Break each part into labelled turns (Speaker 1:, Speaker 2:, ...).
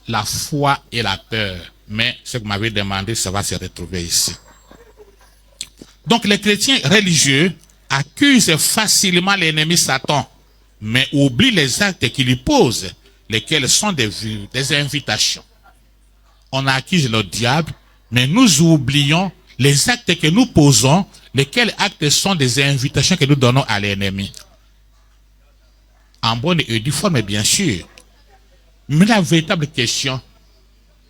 Speaker 1: la foi et la peur. Mais ce que vous m'avez demandé, ça va se retrouver ici. Donc les chrétiens religieux accusent facilement l'ennemi Satan, mais oublient les actes qu'il lui pose, lesquels sont des invitations. On accuse le diable, mais nous oublions les actes que nous posons, lesquels actes sont des invitations que nous donnons à l'ennemi. En bonne et due forme, bien sûr. Mais la véritable question,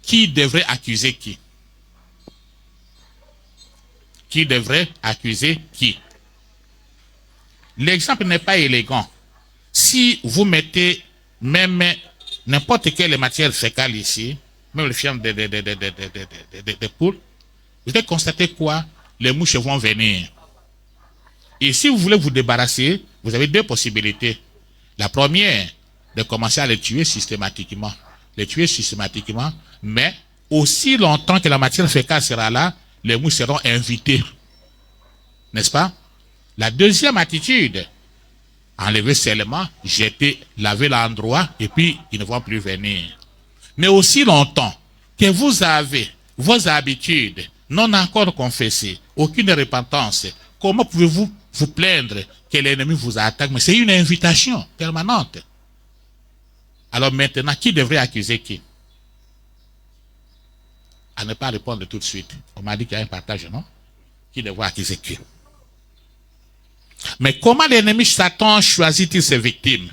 Speaker 1: qui devrait accuser qui? Qui devrait accuser qui? L'exemple n'est pas élégant. Si vous mettez même n'importe quelle matière fécale ici, même le fièvre de poules, vous allez constater quoi? Les mouches vont venir. Et si vous voulez vous débarrasser, vous avez deux possibilités. La première, de commencer à les tuer systématiquement. Les tuer systématiquement, mais aussi longtemps que la matière fécale sera là, les mouches seront invitées. N'est-ce pas? La deuxième attitude, enlever seulement, jeter, laver l'endroit, et puis ils ne vont plus venir. Mais aussi longtemps que vous avez vos habitudes non encore confessées, aucune repentance, comment pouvez-vous vous plaindre que l'ennemi vous attaque? Mais c'est une invitation permanente. Alors maintenant, qui devrait accuser qui? À ne pas répondre tout de suite. On m'a dit qu'il y a un partage, non? Qui devrait accuser qui? Mais comment l'ennemi Satan choisit-il ses victimes?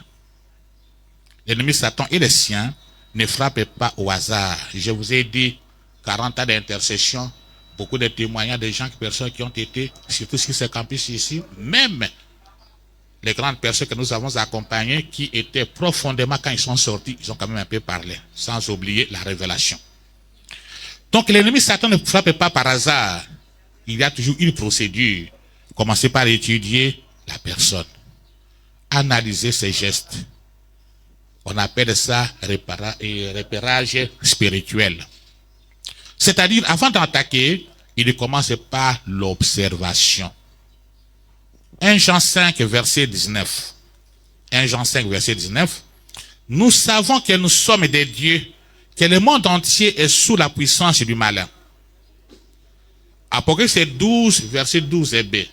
Speaker 1: L'ennemi Satan et les siens ne frappent pas au hasard. Je vous ai dit 40 ans d'intercession, beaucoup de témoignages de gens, personnes qui ont été, surtout sur ce campus ici, même les grandes personnes que nous avons accompagnées qui étaient profondément, quand ils sont sortis, ils ont quand même un peu parlé, sans oublier la révélation. Donc l'ennemi Satan ne frappe pas par hasard. Il y a toujours une procédure. Commencez par étudier la personne. Analyser ses gestes. On appelle ça repérage spirituel. C'est-à-dire, avant d'attaquer, il commence par l'observation. 1 Jean 5, verset 19. 1 Jean 5, verset 19. Nous savons que nous sommes des dieux, que le monde entier est sous la puissance du malin. Apocalypse 12, verset 12b.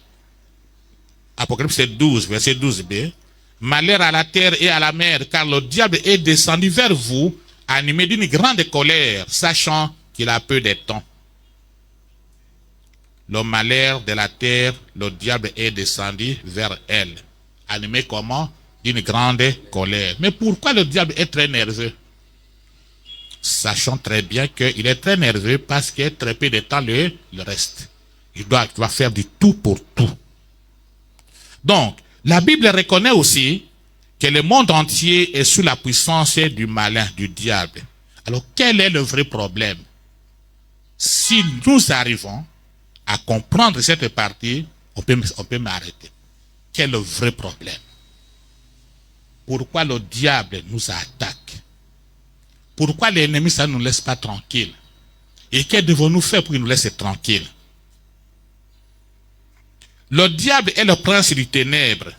Speaker 1: Apocalypse 12, verset 12b. Malheur à la terre et à la mer, car le diable est descendu vers vous, animé d'une grande colère, sachant qu'il a peu de temps. Le malheur de la terre, le diable est descendu vers elle. Animé comment? D'une grande colère. Mais pourquoi le diable est très nerveux? Sachant très bien qu'il est très nerveux parce qu'il y a très peu de temps le reste. Il doit faire du tout pour tout. Donc, la Bible reconnaît aussi que le monde entier est sous la puissance du malin, du diable. Alors, quel est le vrai problème? Si nous arrivons à comprendre cette partie, on peut m'arrêter. Quel est le vrai problème? Pourquoi le diable nous attaque? Pourquoi l'ennemi, ça ne nous laisse pas tranquille? Et que devons-nous faire pour qu'il nous laisse tranquille? Le diable est le prince du ténèbre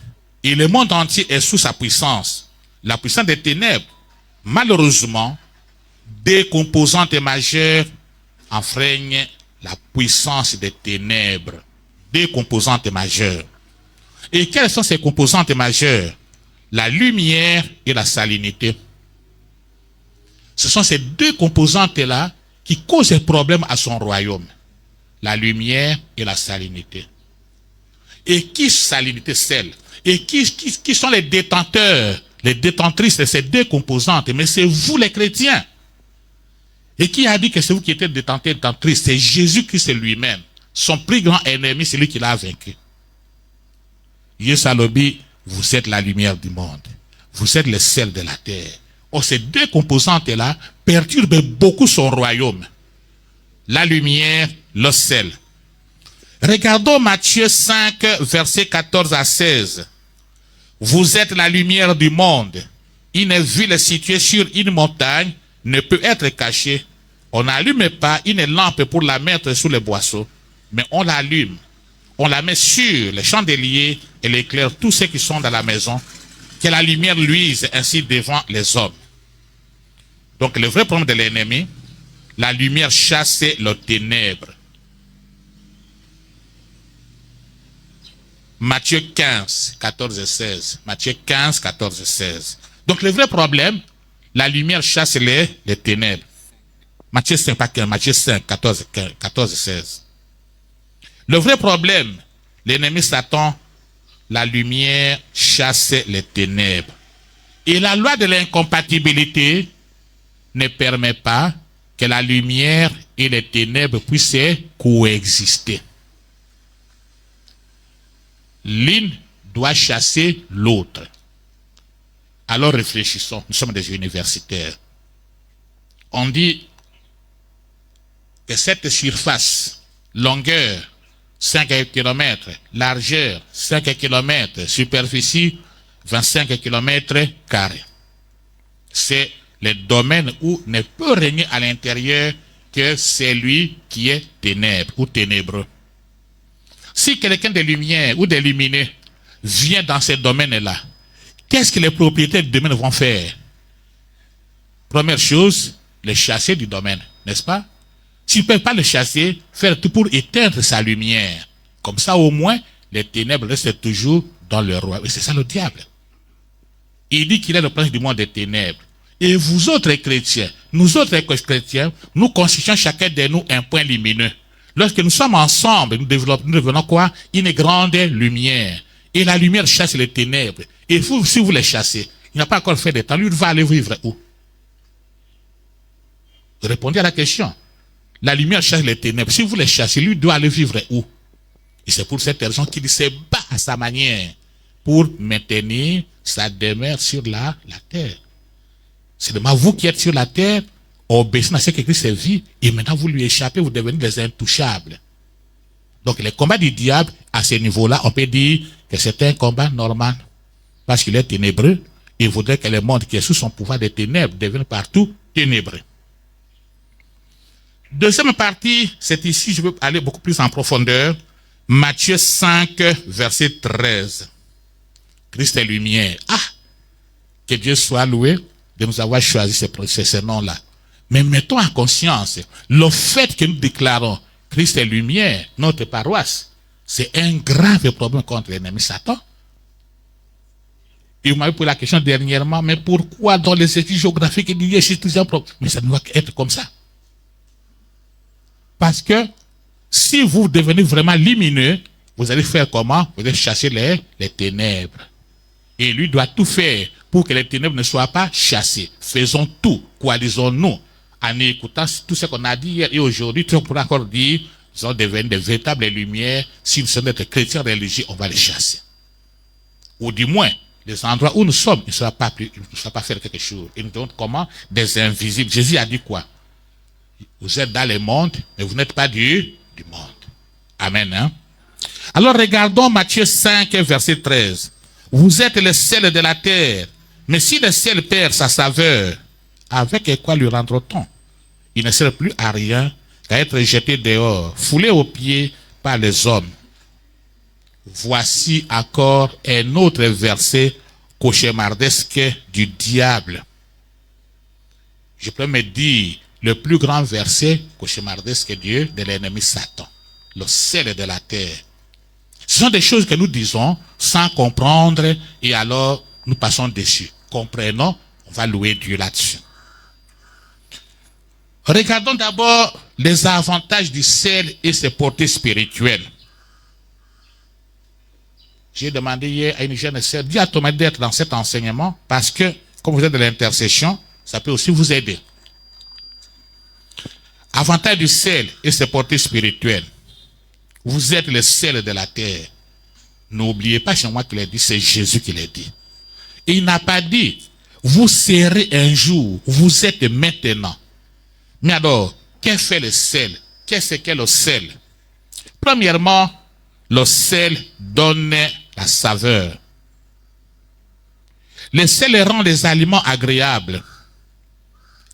Speaker 1: et le monde entier est sous sa puissance. La puissance des ténèbres, malheureusement, des composantes majeures enfreignent la puissance des ténèbres. Des composantes majeures. Et quelles sont ces composantes majeures? La lumière et la salinité. Ce sont ces deux composantes-là qui causent des problèmes à son royaume. La lumière et la salinité. Et qui salinité celle? Et qui sont les détenteurs, les détentrices de ces deux composantes? Mais c'est vous les chrétiens. Et qui a dit que c'est vous qui êtes détenteur, détentrice? C'est Jésus-Christ lui-même. Son plus grand ennemi, c'est lui qui l'a vaincu. Jésus a dit, vous êtes la lumière du monde. Vous êtes le sel de la terre. Or, ces deux composantes-là perturbent beaucoup son royaume. La lumière, le sel. Regardons Matthieu 5, versets 14 à 16. Vous êtes la lumière du monde. Une ville située sur une montagne ne peut être cachée. On n'allume pas une lampe pour la mettre sous le boisseau, mais on l'allume. On la met sur les chandeliers et l'éclaire tous ceux qui sont dans la maison, que la lumière luise ainsi devant les hommes. Donc le vrai problème de l'ennemi, la lumière chasse les ténèbres. Matthieu 15, 14 et 16. Matthieu 15, 14 et 16. Donc le vrai problème, la lumière chasse les ténèbres. Matthieu 5, pas 15, Matthieu 5, 14 et 16. Le vrai problème, l'ennemi Satan, la lumière chasse les ténèbres. Et la loi de l'incompatibilité ne permet pas que la lumière et les ténèbres puissent coexister. L'une doit chasser l'autre. Alors réfléchissons, nous sommes des universitaires. On dit que cette surface, longueur 5 km, largeur 5 km, superficie 25 km carrés. C'est le domaine où ne peut régner à l'intérieur que celui qui est ténèbre ou ténébreux. Si quelqu'un de lumière ou de lumineux vient dans ce domaine-là, qu'est-ce que les propriétaires du domaine vont faire? Première chose, les chasser du domaine, n'est-ce pas? S'ils ne peuvent pas le chasser, faire tout pour éteindre sa lumière. Comme ça, au moins, les ténèbres restent toujours dans le roi. Et c'est ça le diable. Il dit qu'il est le prince du monde des ténèbres. Et vous autres chrétiens, nous autres chrétiens, nous constituons chacun de nous un point lumineux. Lorsque nous sommes ensemble, nous devenons quoi? Une grande lumière. Et la lumière chasse les ténèbres. Et vous, si vous les chassez, il n'a pas encore fait de temps, lui va aller vivre où? Répondez à la question. La lumière chasse les ténèbres. Si vous les chassez, lui doit aller vivre où? Et c'est pour cette raison qu'il se bat à sa manière pour maintenir sa demeure sur la terre. C'est seulement vous qui êtes sur la terre, obéissant à ce que Christ vit, et maintenant vous lui échappez, vous devenez des intouchables. Donc le combat du diable, à ce niveau-là, on peut dire que c'est un combat normal. Parce qu'il est ténébreux, il voudrait que le monde qui est sous son pouvoir des ténèbres devienne partout ténébreux. Deuxième partie, c'est ici, je veux aller beaucoup plus en profondeur. Matthieu 5, verset 13. Christ est lumière. Ah! Que Dieu soit loué de nous avoir choisi ces noms-là. Mais mettons en conscience, le fait que nous déclarons Christ est lumière, notre paroisse, c'est un grave problème contre l'ennemi Satan. Et vous m'avez posé la question dernièrement, mais pourquoi dans les études géographiques il y a un problème? Mais ça doit être comme ça. Parce que si vous devenez vraiment lumineux, vous allez faire comment? Vous allez chasser les ténèbres. Et lui doit tout faire pour que les ténèbres ne soient pas chassées. Faisons tout, coalisons-nous, en écoutant tout ce qu'on a dit hier et aujourd'hui, on pourra encore dire, ils ont devenu des véritables lumières. Si nous sommes des chrétiens religieux, on va les chasser. Ou du moins, les endroits où nous sommes, il ne sera pas faire quelque chose. Et nous devons comment? Des invisibles. Jésus a dit quoi? Vous êtes dans le monde, mais vous n'êtes pas du monde. Amen. Hein? Alors regardons Matthieu 5, verset 13. Vous êtes le sel de la terre. Mais si le sel perd sa saveur, avec quoi lui rendra-t-on? Il ne sert plus à rien qu'à être jeté dehors, foulé aux pieds par les hommes. Voici encore un autre verset cauchemardesque du diable. Je peux me dire le plus grand verset cauchemardesque de l'ennemi Satan. Le sel de la terre. Ce sont des choses que nous disons sans comprendre et alors nous passons dessus. Comprenons, on va louer Dieu là-dessus. Regardons d'abord les avantages du sel et ses portées spirituelles. J'ai demandé hier à une jeune sœur, dis à Thomas d'être dans cet enseignement parce que, comme vous êtes de l'intercession, ça peut aussi vous aider. Avantage du sel et ses portées spirituelles. Vous êtes le sel de la terre. N'oubliez pas, c'est moi qui l'ai dit, c'est Jésus qui l'a dit. Et il n'a pas dit, vous serez un jour, vous êtes maintenant. Mais alors, qu'est-ce que fait le sel? Qu'est-ce qu'est le sel? Premièrement, le sel donne la saveur. Le sel rend les aliments agréables.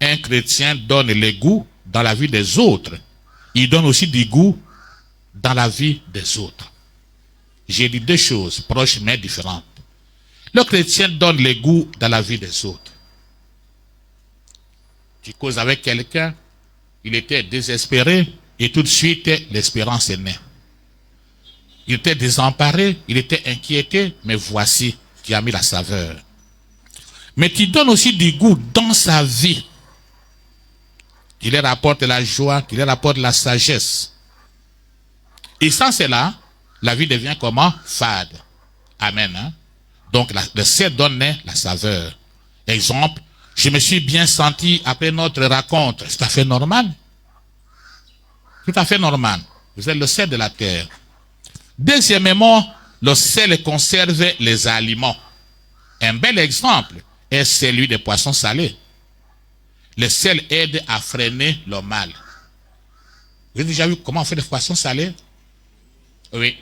Speaker 1: Un chrétien donne le goût dans la vie des autres. Il donne aussi du goût dans la vie des autres. J'ai dit deux choses proches mais différentes. Le chrétien donne le goût dans la vie des autres. Tu causes avec quelqu'un, il était désespéré et tout de suite l'espérance est née. Il était désemparé, il était inquiété, mais voici qui a mis la saveur. Mais tu donnes aussi du goût dans sa vie. Il leur apporte la joie, il leur apporte la sagesse. Et sans cela, la vie devient comment? Fade. Amen. Hein? Donc le sel donne la saveur. Exemple, je me suis bien senti après notre rencontre. C'est tout à fait normal. Tout à fait normal. Vous êtes le sel de la terre. Deuxièmement, le sel conserve les aliments. Un bel exemple est celui des poissons salés. Le sel aide à freiner le mal. Vous avez déjà vu comment on fait des poissons salés? Oui.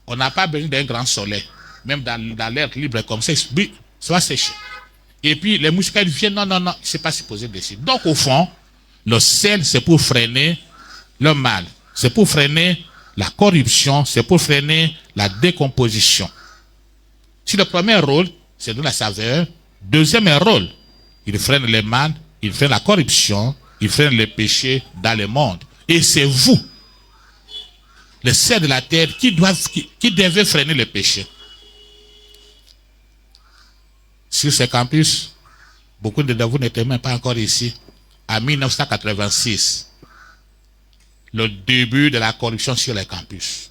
Speaker 1: On n'a pas besoin d'un grand soleil. Même dans l'air libre comme ça, ça va sécher. Et puis les moustiques viennent, non, c'est pas supposé dessus. Donc au fond, le sel, c'est pour freiner le mal. C'est pour freiner la corruption, c'est pour freiner la décomposition. Si le premier rôle, c'est de la saveur, deuxième rôle, il freine le mal, il freine la corruption, il freine les péchés dans le monde. Et c'est vous, le sel de la terre, qui devez freiner les péchés. Sur ce campus, beaucoup de vous n'étaient même pas encore ici. En 1986, le début de la corruption sur les campus.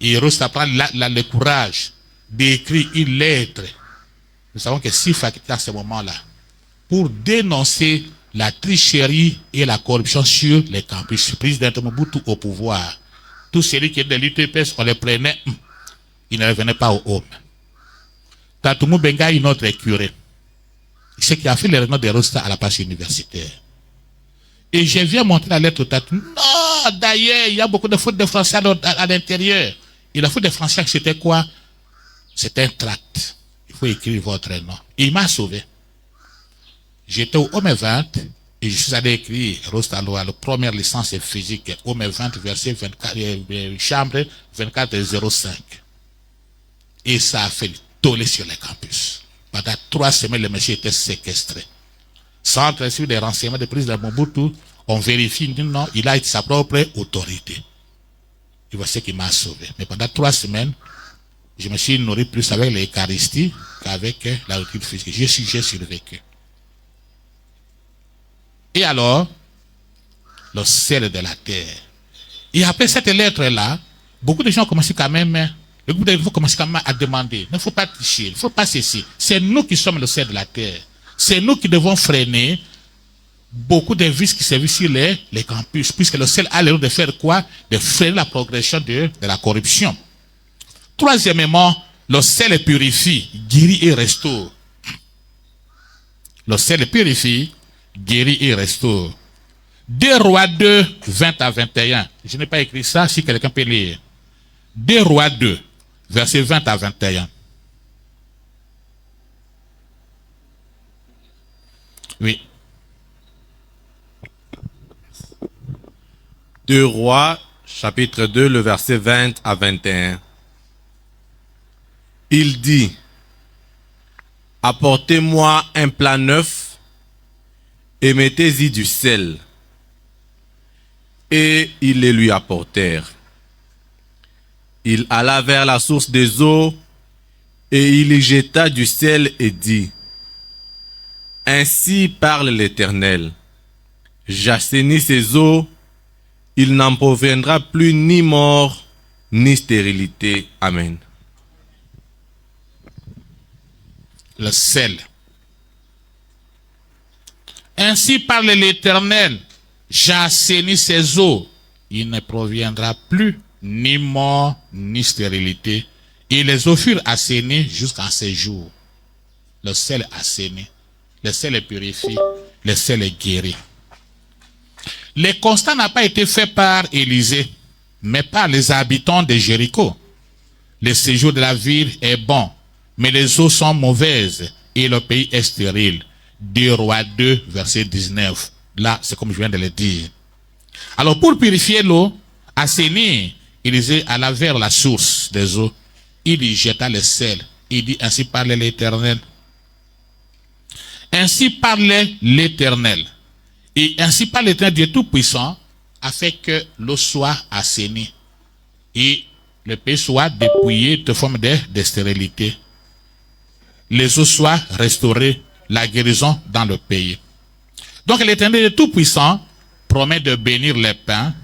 Speaker 1: Il reste à prendre le courage d'écrire une lettre. Nous savons que si faculté à ce moment-là, pour dénoncer la tricherie et la corruption sur les campus. Président Mobutu au pouvoir. Tous ceux qui étaient de l'UTPS, on les prenait, ils ne revenaient pas au home. Tatoumou Benga est notre curé. C'est qui a fait les réunions de Rosta à la page universitaire. Et je viens montrer la lettre au Tatoumou. Non, d'ailleurs, il y a beaucoup de fautes de français à l'intérieur. Et la faute de français, c'était quoi? C'était un tract. Il faut écrire votre nom. Et il m'a sauvé. J'étais au Homme 20 et je suis allé écrire Rostaloa, la première licence physique, Homme 20, verset 24, chambre 2405. Et ça a fait toller sur les campus. Pendant 3 semaines, le monsieur était séquestré. Sans recevoir des renseignements de prise de Mobutu, on vérifie, non, il a sa propre autorité. Et voici ce qui m'a sauvé. Mais pendant 3 semaines, je me suis nourri plus avec l'Eucharistie qu'avec la routine physique. J'ai survécu. Et alors, le sel de la terre. Et après cette lettre-là, beaucoup de gens ont commencé quand même, le groupe de commencé quand même à demander, il ne faut pas tricher, il ne faut pas ceci. C'est nous qui sommes le sel de la terre. C'est nous qui devons freiner beaucoup de vices qui sévissent sur les campus, puisque le sel a l'air de faire quoi? De freiner la progression de la corruption. Troisièmement, le sel purifie, guérit et restaure. Le sel purifie, guérit et restaure. 2 Rois 2, 20 à 21. Je n'ai pas écrit ça, si quelqu'un peut lire. 2 Rois 2, versets 20 à 21. Oui.
Speaker 2: 2 Rois, chapitre 2, le verset 20 à 21. Il dit, apportez-moi un plat neuf et mettez-y du sel. Et ils les lui apportèrent. Il alla vers la source des eaux et il y jeta du sel et dit, ainsi parle l'Éternel, j'assainis ces eaux, il n'en proviendra plus ni mort, ni stérilité. Amen.
Speaker 1: Le sel. Ainsi parle l'Éternel, j'assainis ces eaux, il ne proviendra plus ni mort, ni stérilité. Et les eaux furent assainies jusqu'à ces jours. Le sel assaini, le sel est purifié, le sel est guéri. Le constat n'a pas été fait par Élisée, mais par les habitants de Jéricho. Le séjour de la ville est bon, mais les eaux sont mauvaises et le pays est stérile. 2 Rois 2, verset 19. Là, c'est comme je viens de le dire. Alors, pour purifier l'eau, assainir, Élisée alla vers la source des eaux. Il y jeta le sel. Il dit, ainsi parle l'Éternel. Ainsi parlait l'Éternel. Et ainsi parle l'Éternel Dieu Tout-Puissant, afin que l'eau soit assainie et le pays soit dépouillé de forme de stérilité. Les eaux soient restaurées, la guérison dans le pays. Donc l'Éternel Tout-Puissant promet de bénir les pains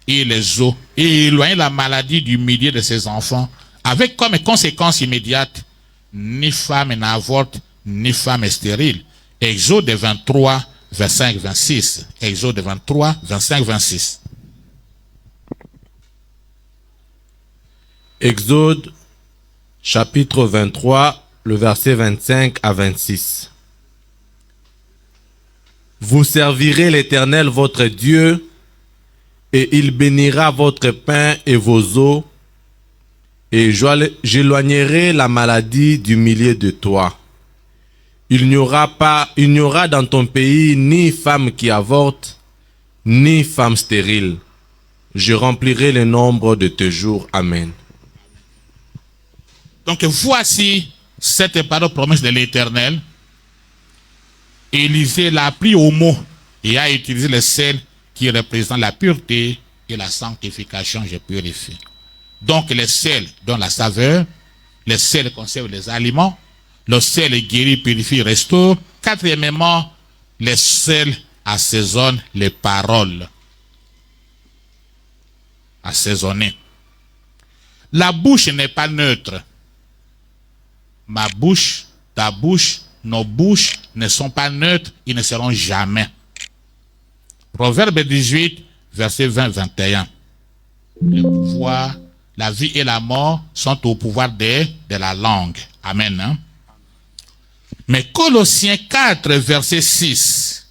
Speaker 1: et les eaux et éloigner la maladie du milieu de ses enfants, avec comme conséquence immédiate, ni femme n'avorte, ni femme stérile. Exode 23, 25, 26. Exode 23, 25, 26.
Speaker 2: Exode chapitre 23, le verset 25 à 26. Vous servirez l'Éternel votre Dieu, et il bénira votre pain et vos eaux, et j'éloignerai la maladie du milieu de toi. Il n'y aura dans ton pays ni femme qui avorte, ni femme stérile. Je remplirai le nombre de tes jours. Amen.
Speaker 1: Donc voici cette parole promesse de l'Éternel. Élisée l'a pris au mot et a utilisé le sel qui représente la pureté et la sanctification, je purifie. Donc le sel donne la saveur, le sel conserve les aliments, le sel guérit, purifie, restaure. Quatrièmement, le sel assaisonne les paroles. Assaisonner. La bouche n'est pas neutre. Ma bouche, ta bouche, nos bouches ne sont pas neutres, ils ne seront jamais. Proverbe 18, verset 20-21. Le pouvoir, la vie et la mort sont au pouvoir de la langue. Amen. Hein? Mais Colossiens 4, verset 6.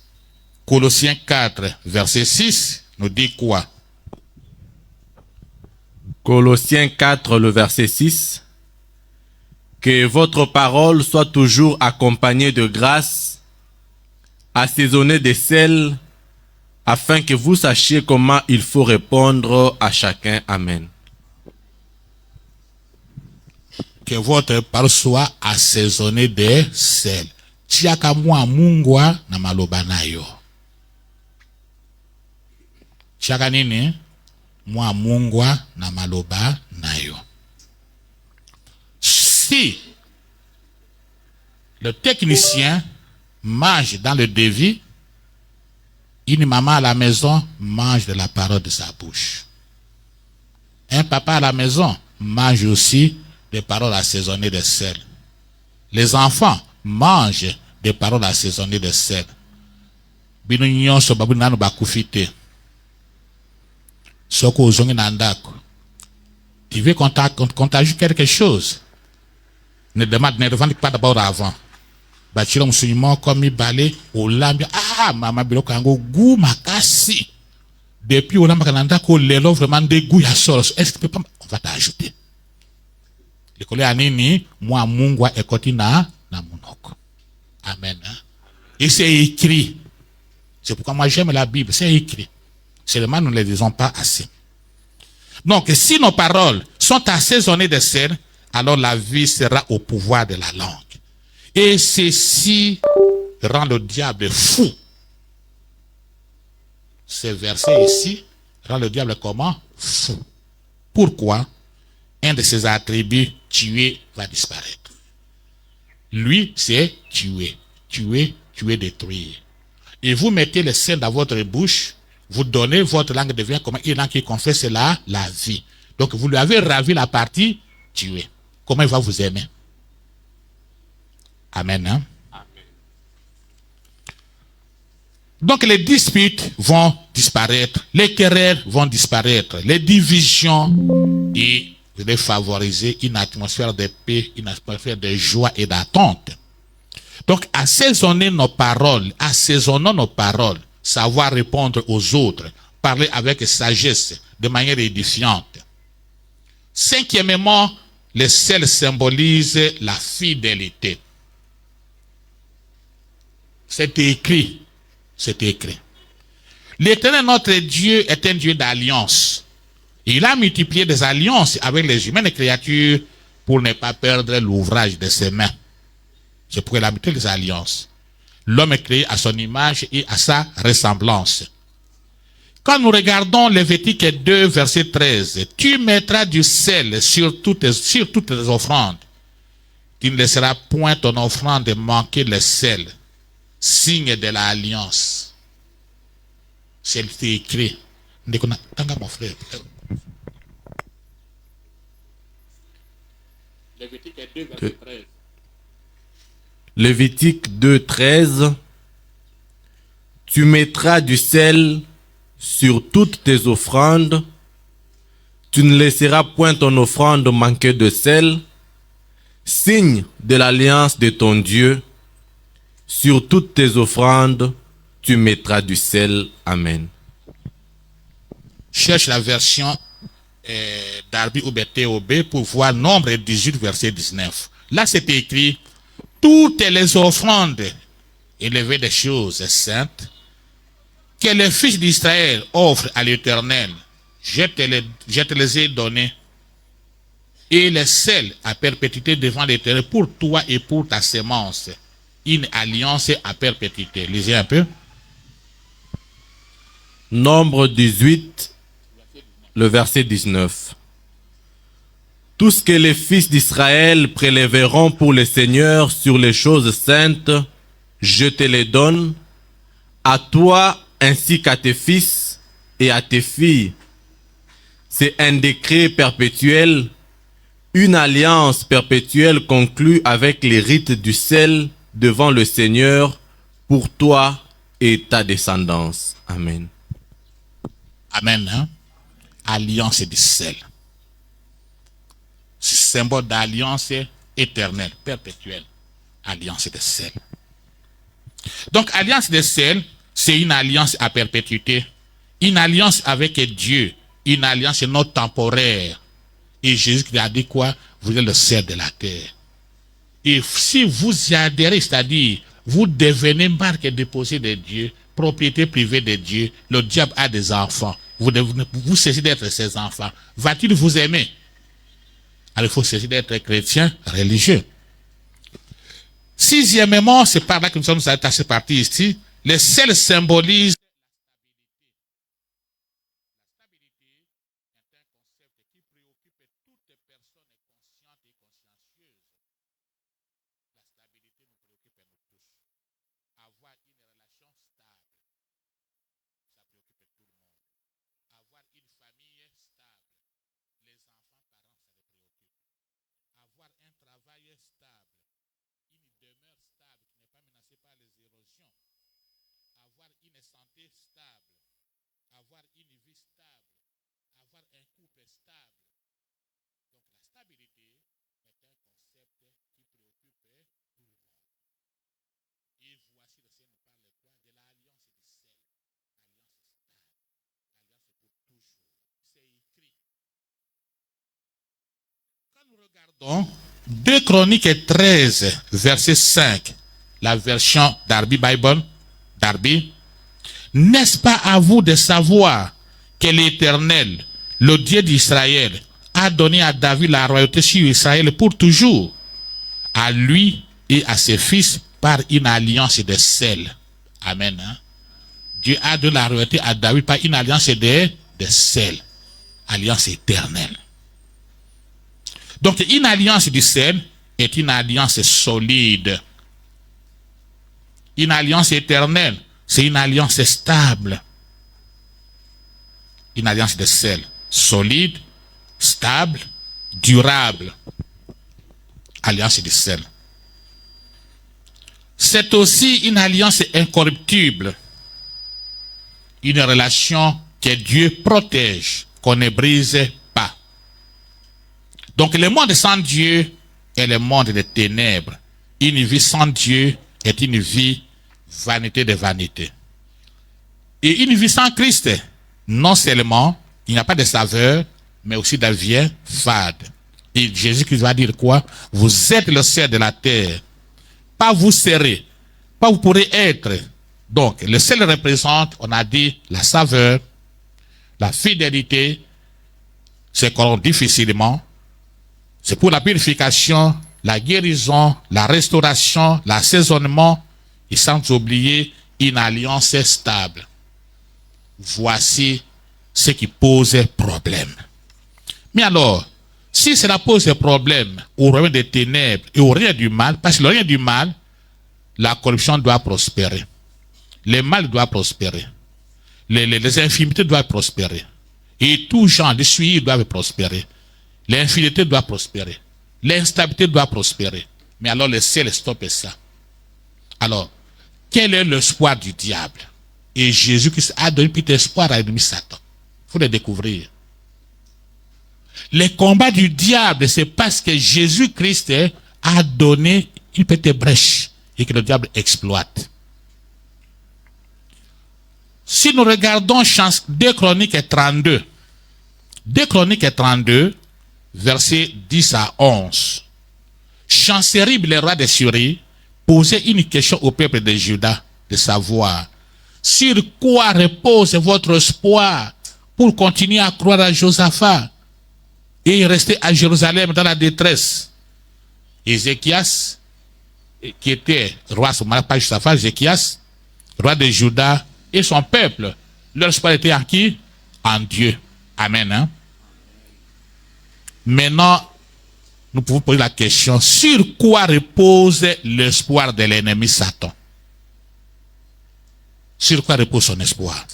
Speaker 1: Colossiens 4, verset 6 nous dit quoi?
Speaker 2: Colossiens 4, le verset 6. Que votre parole soit toujours accompagnée de grâce, assaisonnée de sel, afin que vous sachiez comment il faut répondre à chacun. Amen.
Speaker 1: Que votre parole soit assaisonnée de sel. Tiaka mwa mungwa na maloba nayo. Tiaka nini? Mwa mungwa na maloba nayo. Si le technicien mange dans le devis, une maman à la maison mange de la parole de sa bouche. Un papa à la maison mange aussi des paroles assaisonnées de sel. Les enfants mangent des paroles assaisonnées de sel. Bino nyonso babu nanu bakufite. Soko ozongi na ndako. Tu veux qu'on t'ajoute quelque chose? Ne revendique pas d'abord avant. Bachira musulman comme balé au lambi. Ah, maman biloko yango goût makasi. Depuis on a makananda ko lelo vraiment des goûts ya soros. Est-ce que on va t'ajouter? Le collègue anini moi mungwa ekoti na munoko. Amen. Hein? Et c'est écrit. C'est pourquoi moi j'aime la Bible, c'est écrit. Seulement nous ne les disons pas assez. Donc si nos paroles sont assaisonnées de sel, alors la vie sera au pouvoir de la langue. Et ceci rend le diable fou. Ce verset ici rend le diable comment? Fou. Pourquoi? Un de ses attributs, tuer, va disparaître. Lui, c'est tuer. Tuer, détruire. Et vous mettez le sel dans votre bouche, vous donnez, votre langue devient comme une langue qui confesse la vie. Donc vous lui avez ravi la partie tuer. Comment il va vous aimer? Amen. Hein? Amen. Donc les disputes vont disparaître, les querelles vont disparaître, les divisions, et vous allez favoriser une atmosphère de paix, une atmosphère de joie et d'attente. Donc assaisonnons nos paroles, savoir répondre aux autres, parler avec sagesse, de manière édifiante. Cinquièmement, le sel symbolise la fidélité. C'est écrit. C'est écrit. L'Éternel, notre Dieu, est un Dieu d'alliance. Il a multiplié des alliances avec les humaines créatures pour ne pas perdre l'ouvrage de ses mains. C'est pour il a multiplié les alliances. L'homme est créé à son image et à sa ressemblance. Quand nous regardons Lévitique 2, verset 13, tu mettras du sel sur toutes les offrandes. Tu ne laisseras point ton offrande manquer le sel, signe de l'alliance. C'est écrit. Mon frère. Lévitique 2, verset 13.
Speaker 2: Lévitique 2, 13. Tu mettras du sel sur toutes tes offrandes. Tu ne laisseras point ton offrande manquer de sel, signe de l'alliance de ton Dieu. Sur toutes tes offrandes, tu mettras du sel. Amen.
Speaker 1: Cherche la version Darby ou BTOB pour voir Nombre 18, verset 19. Là, c'est écrit, toutes les offrandes élevées des choses saintes que les fils d'Israël offrent à l'Éternel, je te les ai données, et les sels à perpétuité devant l'Éternel pour toi et pour ta sémence, une alliance à perpétuité. Lisez un peu.
Speaker 2: Nombre 18, le verset 19. Tout ce que les fils d'Israël prélèveront pour le Seigneur sur les choses saintes, je te les donne, à toi ainsi qu'à tes fils et à tes filles. C'est un décret perpétuel, une alliance perpétuelle conclue avec les rites du sel devant le Seigneur pour toi et ta descendance. Amen.
Speaker 1: Amen. Hein? Alliance du sel. C'est symbole d'alliance éternelle, perpétuelle. Alliance de sel. Donc, alliance de sel, c'est une alliance à perpétuité. Une alliance avec Dieu. Une alliance non temporaire. Et Jésus a dit quoi? Vous êtes le sel de la terre. Et si vous y adhérez, c'est-à-dire, vous devenez marque déposée de Dieu, propriété privée de Dieu, le diable a des enfants. Vous cessez d'être ses enfants. Va-t-il vous aimer? Alors il faut cesser d'être chrétien religieux. Sixièmement, c'est par là que nous sommes à cette partie ici. Le sel symbolise donc, 2 Chroniques 13, verset 5, la version Darby Bible, Darby. N'est-ce pas à vous de savoir que l'Éternel, le Dieu d'Israël, a donné à David la royauté sur Israël pour toujours, à lui et à ses fils par une alliance de sel. Amen. Hein? Dieu a donné la royauté à David par une alliance de sel. Alliance éternelle. Donc, une alliance du sel est une alliance solide. Une alliance éternelle, c'est une alliance stable. Une alliance de sel, solide, stable, durable. Alliance du sel. C'est aussi une alliance incorruptible. Une relation que Dieu protège, qu'on ne brise pas. Donc le monde sans Dieu est le monde des ténèbres. Une vie sans Dieu est une vie vanité de vanité. Et une vie sans Christ, non seulement il n'y a pas de saveur, mais aussi devient fade. Et Jésus-Christ va dire quoi? Vous êtes le sel de la terre. Pas vous serez, pas vous pourrez être. Donc le sel représente, on a dit, la saveur, la fidélité, c'est corrompt difficilement. C'est pour la purification, la guérison, la restauration, l'assaisonnement et sans oublier une alliance stable. Voici ce qui posait problème. Mais alors, si cela pose des problèmes au royaume des ténèbres et au rien du mal, parce que le rien du mal, la corruption doit prospérer. Le mal doit prospérer. Les infimités doivent prospérer. Et tout genre de suivi doivent prospérer. L'infidélité doit prospérer. L'instabilité doit prospérer. Mais alors le ciel stoppe ça. Alors, quel est l'espoir du diable? Et Jésus-Christ a donné petit espoir à l'ennemi Satan. Il faut le découvrir. Les combats du diable, c'est parce que Jésus-Christ a donné une petite brèche et que le diable exploite. Si nous regardons 2 Chroniques 32, 2 Chroniques 32, versets 10 à 11, Chancérib, le roi de Syrie, posait une question au peuple de Juda, de savoir sur quoi repose votre espoir pour continuer à croire à Josaphat et rester à Jérusalem dans la détresse. Ézéchias, qui était roi sous pas Josaphat, Ézéchias, roi de Juda, et son peuple, leur espoir était en qui? En Dieu. Amen. Hein? Maintenant, nous pouvons poser la question, sur quoi repose l'espoir de l'ennemi Satan? Sur quoi repose son espoir?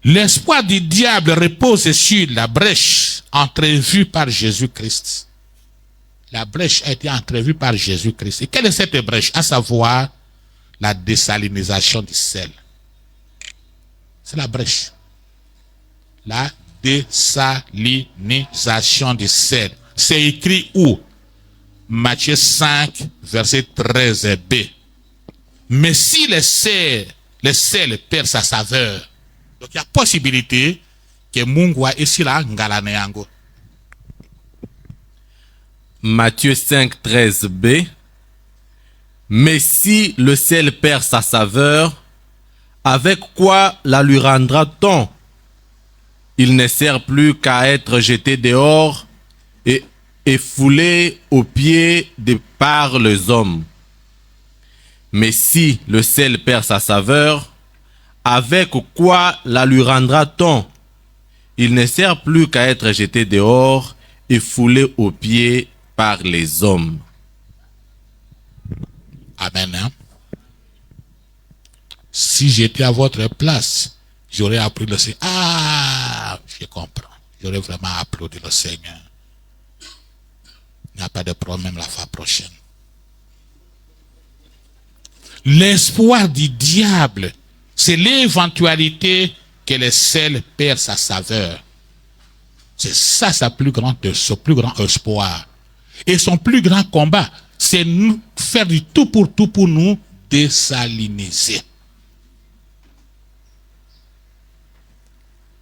Speaker 1: L'espoir du diable repose sur la brèche entrevue par Jésus-Christ. La brèche a été entrevue par Jésus-Christ. Et quelle est cette brèche? À savoir, la désalinisation du sel. C'est la brèche. La désalinisation du sel. C'est écrit où? Matthieu 5, verset 13b. Mais si le sel perd sa saveur, donc il y a possibilité que Mungwa ici là ngalaneango.
Speaker 2: Matthieu 5, 13b. Mais si le sel perd sa saveur, avec quoi la lui rendra-t-on? Il ne sert plus qu'à être jeté dehors et foulé aux pieds par les hommes. Mais si le sel perd sa saveur, avec quoi la lui rendra-t-on? Il ne sert plus qu'à être jeté dehors et foulé aux pieds par les hommes.
Speaker 1: Amen. Hein? Si j'étais à votre place, j'aurais appris le Seigneur. Ah, je comprends. J'aurais vraiment applaudi le Seigneur. Il n'y a pas de problème la fois prochaine. L'espoir du diable, c'est l'éventualité que le sel perd sa saveur. C'est ça son plus grand espoir. Et son plus grand combat, c'est faire du tout pour nous désaliniser.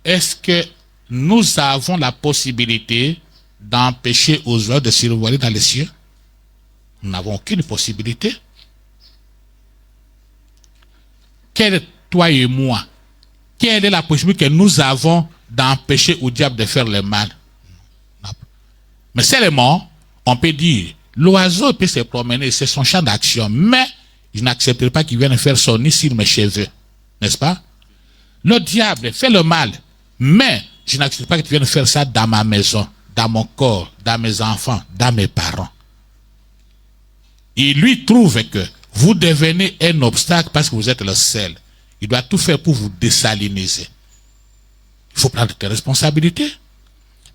Speaker 1: Est-ce que nous avons la possibilité d'empêcher aux oiseaux de survoler dans les cieux? Nous n'avons aucune possibilité. Toi et moi, quelle est la possibilité que nous avons d'empêcher au diable de faire le mal? Mais seulement, on peut dire, l'oiseau peut se promener, c'est son champ d'action, mais je n'accepterai pas qu'il vienne faire son nid sur mes cheveux. N'est-ce pas? Le diable fait le mal, mais je n'accepte pas qu'il vienne faire ça dans ma maison, dans mon corps, dans mes enfants, dans mes parents. Il lui trouve que vous devenez un obstacle parce que vous êtes le sel. Il doit tout faire pour vous désaliniser. Il faut prendre tes responsabilités.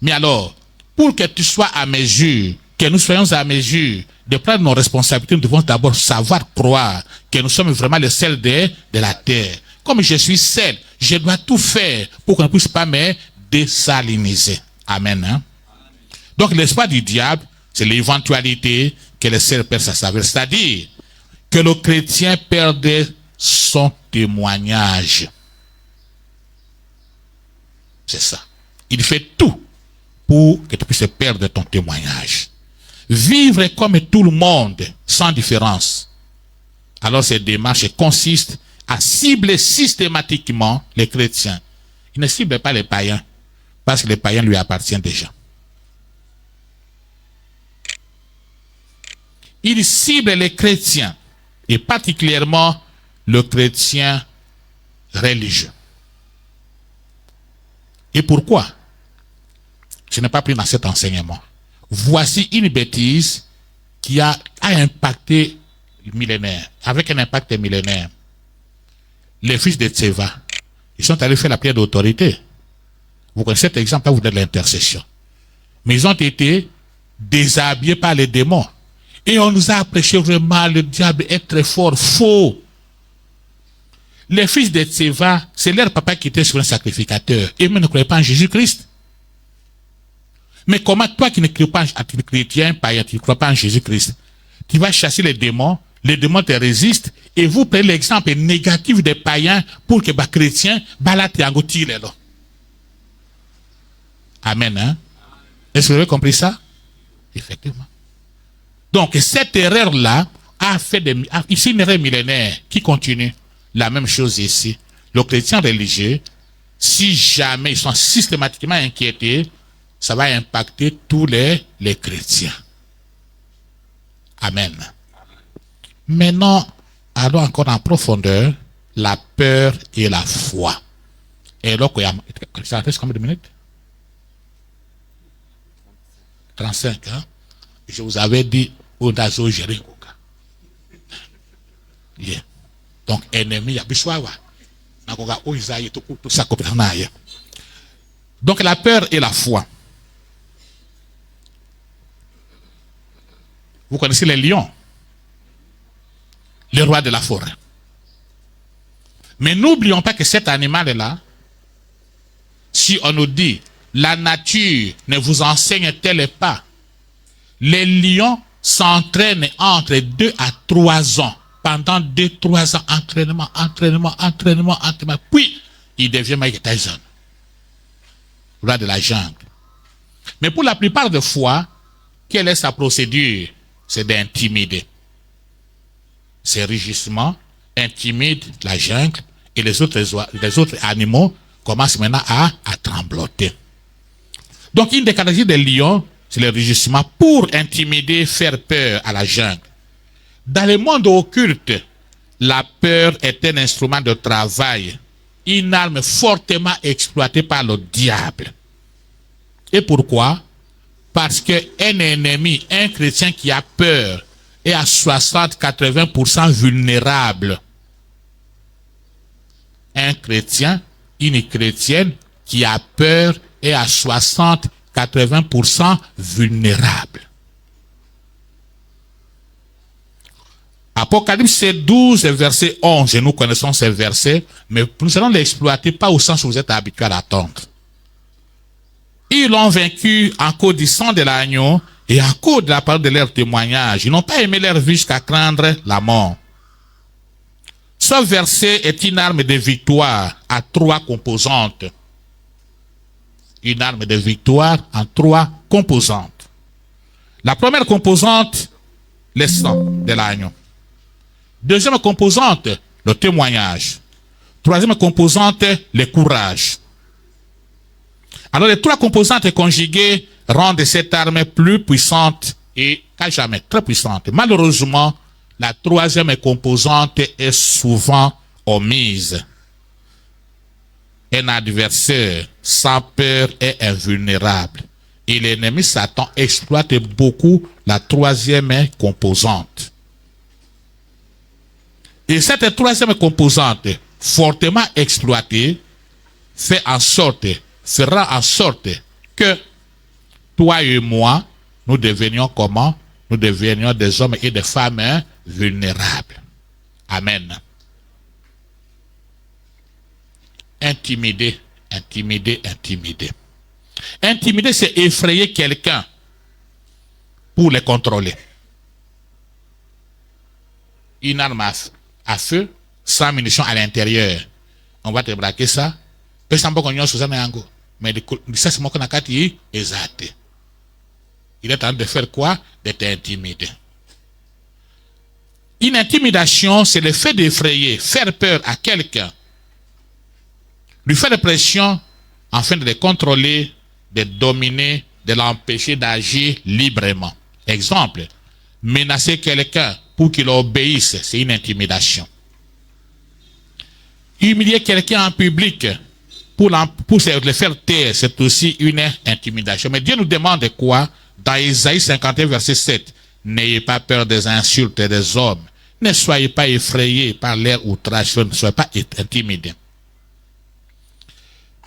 Speaker 1: Mais alors, pour que tu sois à mesure, que nous soyons à mesure de prendre nos responsabilités, nous devons d'abord savoir croire que nous sommes vraiment le sel de la terre. Comme je suis sel, je dois tout faire pour qu'on ne puisse pas me désaliniser. Amen. Hein? Donc l'espoir du diable, c'est l'éventualité que le sel perd sa saveur. C'est-à-dire que le chrétien perde son témoignage. C'est ça. Il fait tout pour que tu puisses perdre ton témoignage. Vivre comme tout le monde, sans différence. Alors cette démarche consiste à cibler systématiquement les chrétiens. Il ne cible pas les païens, parce que les païens lui appartiennent déjà. il cible les chrétiens, et particulièrement le chrétien religieux. Et pourquoi? Je n'ai pas pris dans cet enseignement. Voici une bêtise qui a impacté le millénaire, avec un impact millénaire. Les fils de Tseva, ils sont allés faire la prière d'autorité. Vous connaissez cet exemple-là, vous êtes de l'intercession. Mais ils ont été déshabillés par les démons. Et on nous a prêché vraiment, le diable est très fort, faux. Les fils de Tseva, c'est leur papa qui était sur un sacrificateur. Et eux ne croyaient pas en Jésus-Christ. Mais comment toi qui ne crois pas en chrétien, païen, tu ne crois pas en Jésus-Christ, tu vas chasser les démons te résistent, et vous prenez l'exemple négatif des païens pour que les chrétiens, là, triangotile là. Amen, hein? Est-ce que vous avez compris ça? Effectivement. Donc, cette erreur-là a fait ici une erreur millénaire qui continue. La même chose ici. Le chrétien religieux, si jamais ils sont systématiquement inquiétés, ça va impacter tous les chrétiens. Amen. Maintenant, allons encore en profondeur, la peur et la foi. Et là, ça reste combien de minutes? 35, hein? Je vous avais dit, Odazo Jeringoka. Yeah. Donc, ennemi, il y a biswawa. Donc, la peur et la foi. Vous connaissez les lions, les rois de la forêt. Mais n'oublions pas que cet animal-là, si on nous dit, la nature ne vous enseigne-t-elle pas, les lions s'entraînent entre 2 à 3 ans. Pendant 2-3 ans, entraînement. Puis, il devient Mike Tyson, roi de la jungle. Mais pour la plupart des fois, quelle est sa procédure? C'est d'intimider. Ces rugissements intimident la jungle et les autres animaux commencent maintenant à trembloter. Donc, une des caractéristiques des lions, c'est le rugissement pour intimider, faire peur à la jungle. Dans le monde occulte, la peur est un instrument de travail, une arme fortement exploitée par le diable. Et pourquoi? Parce qu'un ennemi, un chrétien qui a peur, est à 60-80% vulnérable. Un chrétien, une chrétienne qui a peur est à 60-80% vulnérable. Apocalypse 12, verset 11, et nous connaissons ces versets, mais nous allons les exploiter pas au sens où vous êtes habitués à l'attendre. Ils l'ont vaincu en cause du sang de l'agneau et en cause de la parole de leur témoignage. Ils n'ont pas aimé leur vie jusqu'à craindre la mort. Ce verset est une arme de victoire à 3 composantes. Une arme de victoire en 3 composantes. La première composante, le sang de l'agneau. Deuxième composante, le témoignage. Troisième composante, le courage. Alors les 3 composantes conjuguées rendent cette arme plus puissante et qu'à jamais, très puissante. Malheureusement, la 3e composante est souvent omise. Un adversaire sans peur est invulnérable. Et l'ennemi Satan exploite beaucoup la 3e composante. Et cette 3e composante, fortement exploitée, fera en sorte que toi et moi, nous devenions comment? Nous devenions des hommes et des femmes vulnérables. Amen. Intimider. Intimider, c'est effrayer quelqu'un pour le contrôler. Une arme à feu, sans munitions à l'intérieur. On va te braquer ça. Mais ça, c'est moi qu'on a dit, exact. Il est en train de faire quoi? D'être intimidé. Une intimidation, c'est le fait d'effrayer, faire peur à quelqu'un, lui faire des pressions afin de le contrôler, de dominer, de l'empêcher d'agir librement. Exemple, Menacer quelqu'un pour qu'il obéisse, c'est une intimidation. Humilier quelqu'un en public pour le faire taire, c'est aussi une intimidation. Mais Dieu nous demande quoi? Dans Isaïe 51, verset 7. N'ayez pas peur des insultes des hommes. Ne soyez pas effrayés par leur outrage. Ne soyez pas intimidés.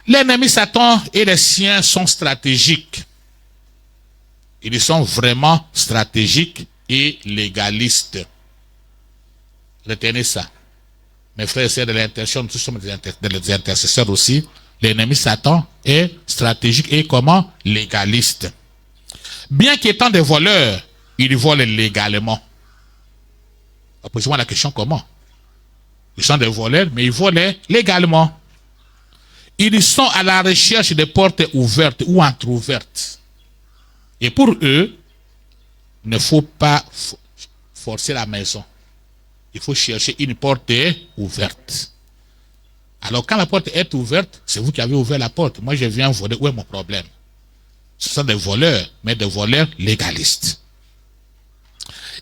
Speaker 1: L'ennemi Satan et les siens sont stratégiques. Ils sont vraiment stratégiques et légalistes. Retenez ça. Mes frères et sœurs de l'intercession, nous sommes des intercesseurs aussi. L'ennemi Satan est stratégique et comment? Légaliste. Bien qu'étant des voleurs, ils volent légalement. Posez-moi la question comment? Ils sont des voleurs, mais ils volent légalement. Ils sont à la recherche de portes ouvertes ou entrouvertes. Et pour eux, il ne faut pas forcer la maison. Il faut chercher une porte ouverte. Alors quand la porte est ouverte, c'est vous qui avez ouvert la porte. Moi je viens voler, où est mon problème? Ce sont des voleurs, mais des voleurs légalistes.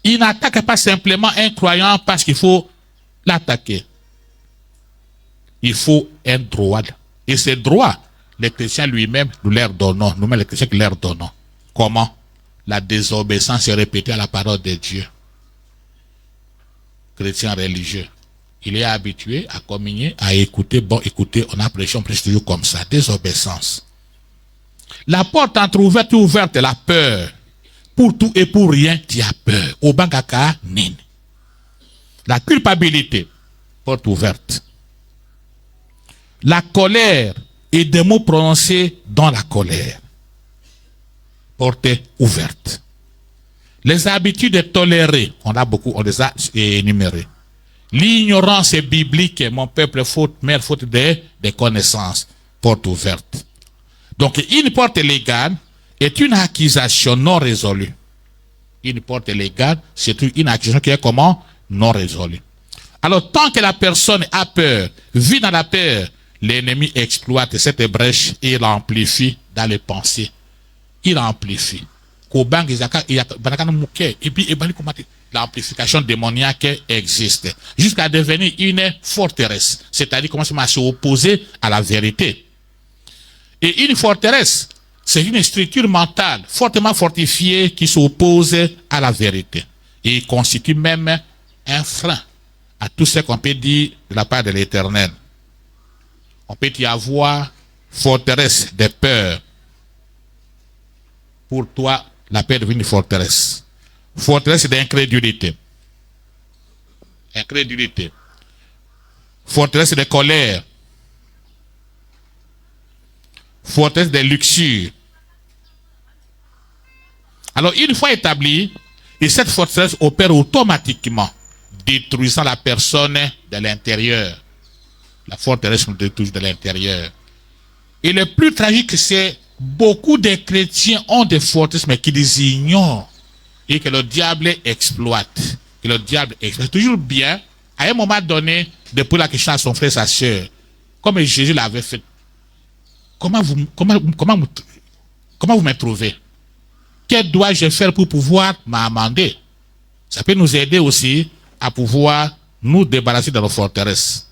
Speaker 1: Ils n'attaquent pas simplement un croyant parce qu'il faut l'attaquer. Il faut un droit. Et ces droits, les chrétiens lui-même, nous leur donnons. Nous-mêmes les chrétiens leur donnons. Comment? La désobéissance est répétée à la parole de Dieu. Chrétien religieux. Il est habitué à communier, à écouter. Bon, écoutez, on a prêché, on prêche toujours comme ça. Désobéissance. La porte entrouverte ou ouverte, la peur. Pour tout et pour rien, tu as peur. Au bangaka, nin. La culpabilité, porte ouverte. La colère et des mots prononcés dans la colère. Porte ouverte. Les habitudes de tolérer, on les a énumérées. L'ignorance biblique, mon peuple mère faute de connaissances, porte ouverte. Donc une porte légale est une accusation non résolue. Une porte légale, c'est une accusation qui est comment? Non résolue. Alors tant que la personne a peur, vit dans la peur, l'ennemi exploite cette brèche et l'amplifie dans les pensées. Il amplifie. Et puis l'amplification démoniaque existe jusqu'à devenir une forteresse, c'est-à-dire commencer à s'opposer à la vérité. Et une forteresse, c'est une structure mentale fortement fortifiée qui s'oppose à la vérité et constitue même un frein à tout ce qu'on peut dire de la part de l'Éternel. On peut y avoir forteresse de peur. Pour toi, la peur devient une forteresse. Forteresse d'incrédulité. Incrédulité. Forteresse de colère. Forteresse de luxure. Alors, une fois établie, et cette forteresse opère automatiquement, détruisant la personne de l'intérieur. La forteresse nous détruit de l'intérieur. Et le plus tragique, c'est beaucoup de chrétiens ont des forteresses, mais qui les ignorent et que le diable exploite. Que le diable exploite. C'est toujours bien, à un moment donné, de poser la question à son frère et sa soeur, comme Jésus l'avait fait. Comment vous me trouvez? Que dois-je faire pour pouvoir m'amender? Ça peut nous aider aussi à pouvoir nous débarrasser de nos forteresses.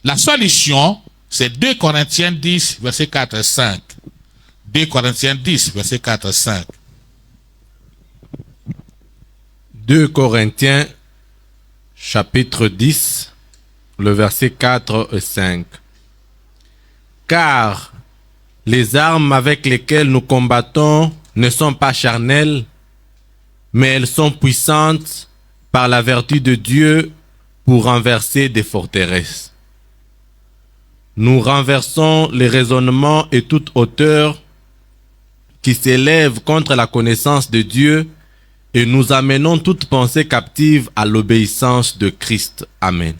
Speaker 1: La solution, c'est 2 Corinthiens 10, verset 4 et 5. 2 Corinthiens 10, verset 4 et 5.
Speaker 2: 2 Corinthiens, chapitre 10, le verset 4 et 5. Car les armes avec lesquelles nous combattons ne sont pas charnelles, mais elles sont puissantes par la vertu de Dieu pour renverser des forteresses. Nous renversons les raisonnements et toute hauteur qui s'élève contre la connaissance de Dieu et nous amenons toute pensée captive à l'obéissance de Christ. Amen.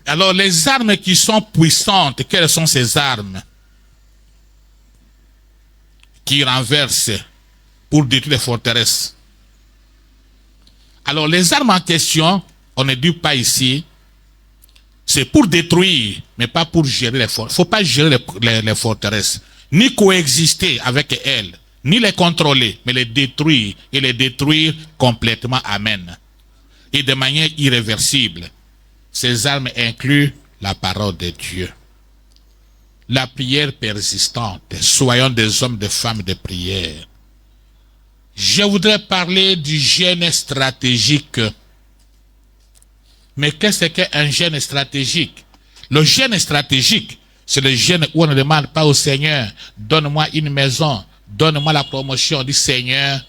Speaker 1: Alors, les armes qui sont puissantes, quelles sont ces armes qui renversent pour détruire les forteresses? Alors, les armes en question, on ne dit pas ici, c'est pour détruire, mais pas pour gérer les forteresses. Il ne faut pas gérer les forteresses, ni coexister avec elles. ni les contrôler, mais les détruire et les détruire complètement. Amen. Et de manière irréversible. Ces armes incluent la parole de Dieu. La prière persistante. Soyons des hommes, des femmes de prière. Je voudrais parler du jeûne stratégique. Mais qu'est-ce qu'un jeûne stratégique? Le jeûne stratégique, c'est le jeûne où on ne demande pas au Seigneur, donne-moi une maison, donne-moi la promotion. On dit, Seigneur,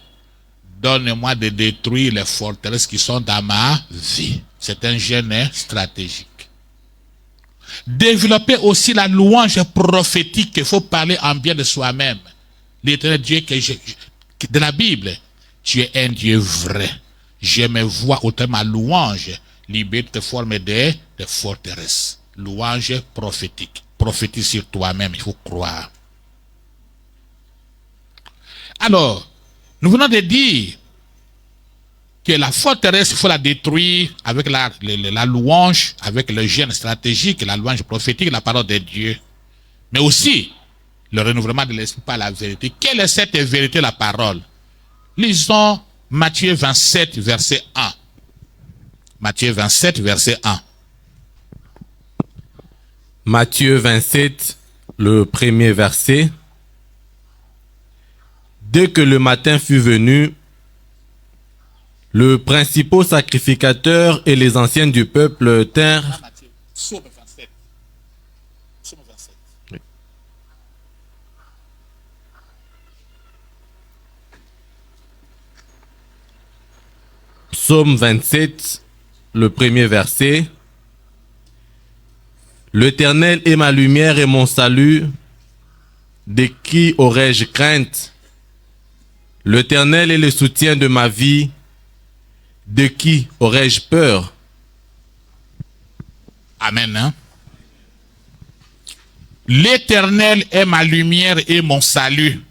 Speaker 1: donne-moi de détruire les forteresses qui sont dans ma vie. C'est un jeûne stratégique. Développer aussi la louange prophétique, il faut parler en bien de soi-même. L'éternel Dieu de la Bible, tu es un Dieu vrai. Je me vois au terme ma louange, libère tes formes de forteresses. Louange prophétique. Prophétise sur toi-même, il faut croire. Alors, nous venons de dire que la forteresse, il faut la détruire avec la louange, avec le jeûne stratégique, la louange prophétique, la parole de Dieu. Mais aussi, le renouvellement de l'esprit par la vérité. Quelle est cette vérité, la parole? Lisons Matthieu 27, verset 1. Matthieu 27, verset 1.
Speaker 2: Matthieu 27, le premier verset. Dès que le matin fut venu, le principal sacrificateur et les anciens du peuple tinrent.
Speaker 1: Psaume 27. Psaume 27.
Speaker 2: Oui. Psaume 27, le premier verset. L'Éternel est ma lumière et mon salut. De qui aurais-je crainte? L'Éternel est le soutien de ma vie. De qui aurais-je peur?
Speaker 1: Amen. Hein? L'Éternel est ma lumière et mon salut.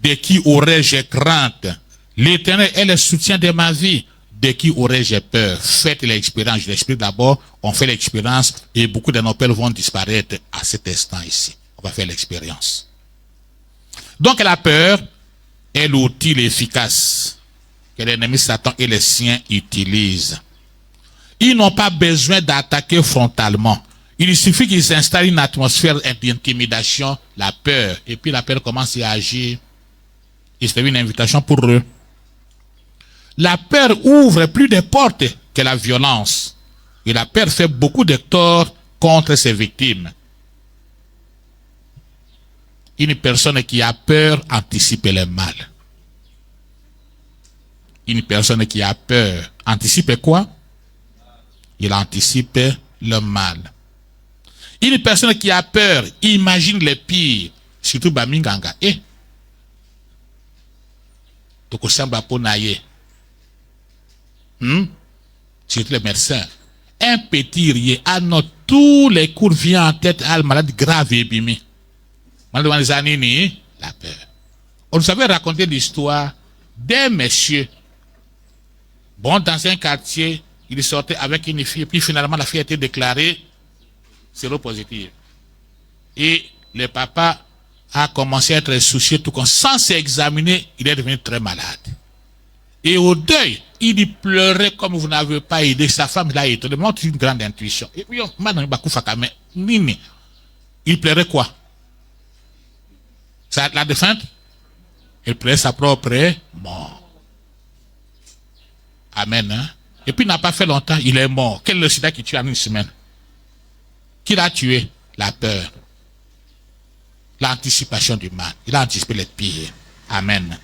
Speaker 1: De qui aurais-je crainte? L'Éternel est le soutien de ma vie. De qui aurais-je peur? Faites l'expérience. Je l'explique d'abord. On fait l'expérience et beaucoup de nos peurs vont disparaître à cet instant ici. On va faire l'expérience. Donc la peur est l'outil efficace que l'ennemi Satan et les siens utilisent. Ils n'ont pas besoin d'attaquer frontalement. Il suffit qu'ils installent une atmosphère d'intimidation, la peur, et puis la peur commence à agir. Et c'est une invitation pour eux. La peur ouvre plus de portes que la violence. Et la peur fait beaucoup de tort contre ses victimes. Une personne qui a peur anticipe le mal. Une personne qui a peur anticipe quoi? Il anticipe le mal. Une personne qui a peur imagine le pire. Surtout Baminganga. Tokosamba Ponaye. Surtout les médecins. Un petit rier, tous les cours viennent en tête à la maladie grave et bimé. La peur. On nous avait raconté l'histoire d'un monsieur. Bon, dans un quartier, il sortait avec une fille, puis finalement la fille a été déclarée séropositive. Et le papa a commencé à être soucieux, tout comme sans s'examiner, il est devenu très malade. Et au deuil, il pleurait comme vous n'avez pas aidé. Sa femme l'a aidé. Il montre une grande intuition. Et puis, il pleurait quoi? La défunte? Il pleurait sa propre mort. Amen. Hein? Et puis, il n'a pas fait longtemps, il est mort. Quel est le sida qui tue en une semaine? Qui l'a tué? La peur. L'anticipation du mal. Il a anticipé le pire. Amen.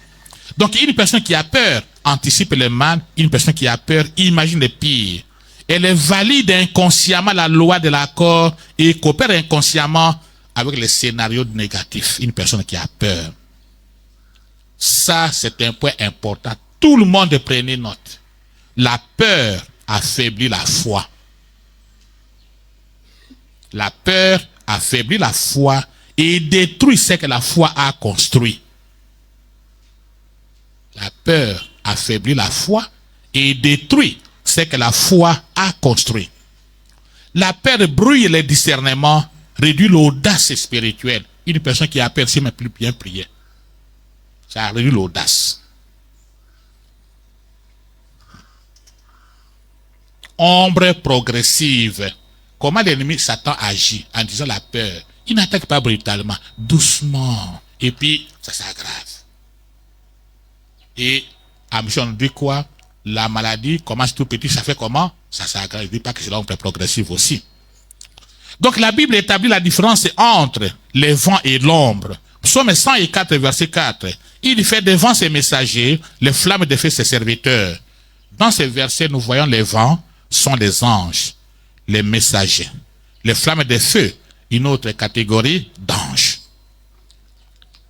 Speaker 1: Donc, une personne qui a peur anticipe le mal. Une personne qui a peur imagine le pire. Elle valide inconsciemment la loi de l'accord et coopère inconsciemment avec les scénarios négatifs. Une personne qui a peur. Ça, c'est un point important. Tout le monde prenez note. La peur affaiblit la foi. La peur affaiblit la foi et détruit ce que la foi a construit. La peur affaiblit la foi et détruit ce que la foi a construit. La peur brouille le discernement, réduit l'audace spirituelle. Une personne qui a peur, c'est même plus bien prier. Ça a réduit l'audace. Ombre progressive. Comment l'ennemi Satan agit en disant la peur? Il n'attaque pas brutalement, doucement. Et puis, ça s'aggrave. Et à mission, on dit quoi? La maladie commence tout petit, ça fait comment? Ça s'aggrave. Il ne dit pas que c'est l'ombre progressive aussi. Donc la Bible établit la différence entre les vents et l'ombre. Psaume 104, verset 4. Il fait devant ses messagers les flammes de feu ses serviteurs. Dans ces versets, nous voyons les vents sont les anges, les messagers. Les flammes de feu, une autre catégorie d'anges.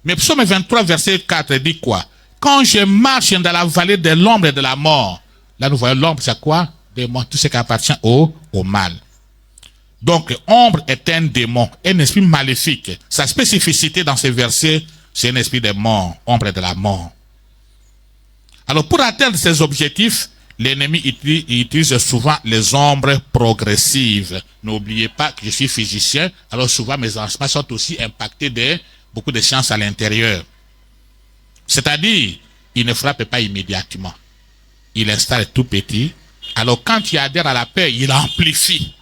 Speaker 1: Mais Psaume 23, verset 4 dit quoi? Quand je marche dans la vallée de l'ombre et de la mort. Là, nous voyons l'ombre, c'est quoi? Démon, tout ce qui appartient au mal. Donc, ombre est un démon, un esprit maléfique. Sa spécificité dans ces versets, c'est un esprit de mort, ombre de la mort. Alors, pour atteindre ces objectifs, l'ennemi utilise souvent les ombres progressives. N'oubliez pas que je suis physicien, alors souvent mes enseignements sont aussi impactés de beaucoup de sciences à l'intérieur. C'est-à-dire, il ne frappe pas immédiatement. Il installe tout petit. Alors, quand il adhère à la peur, il amplifie.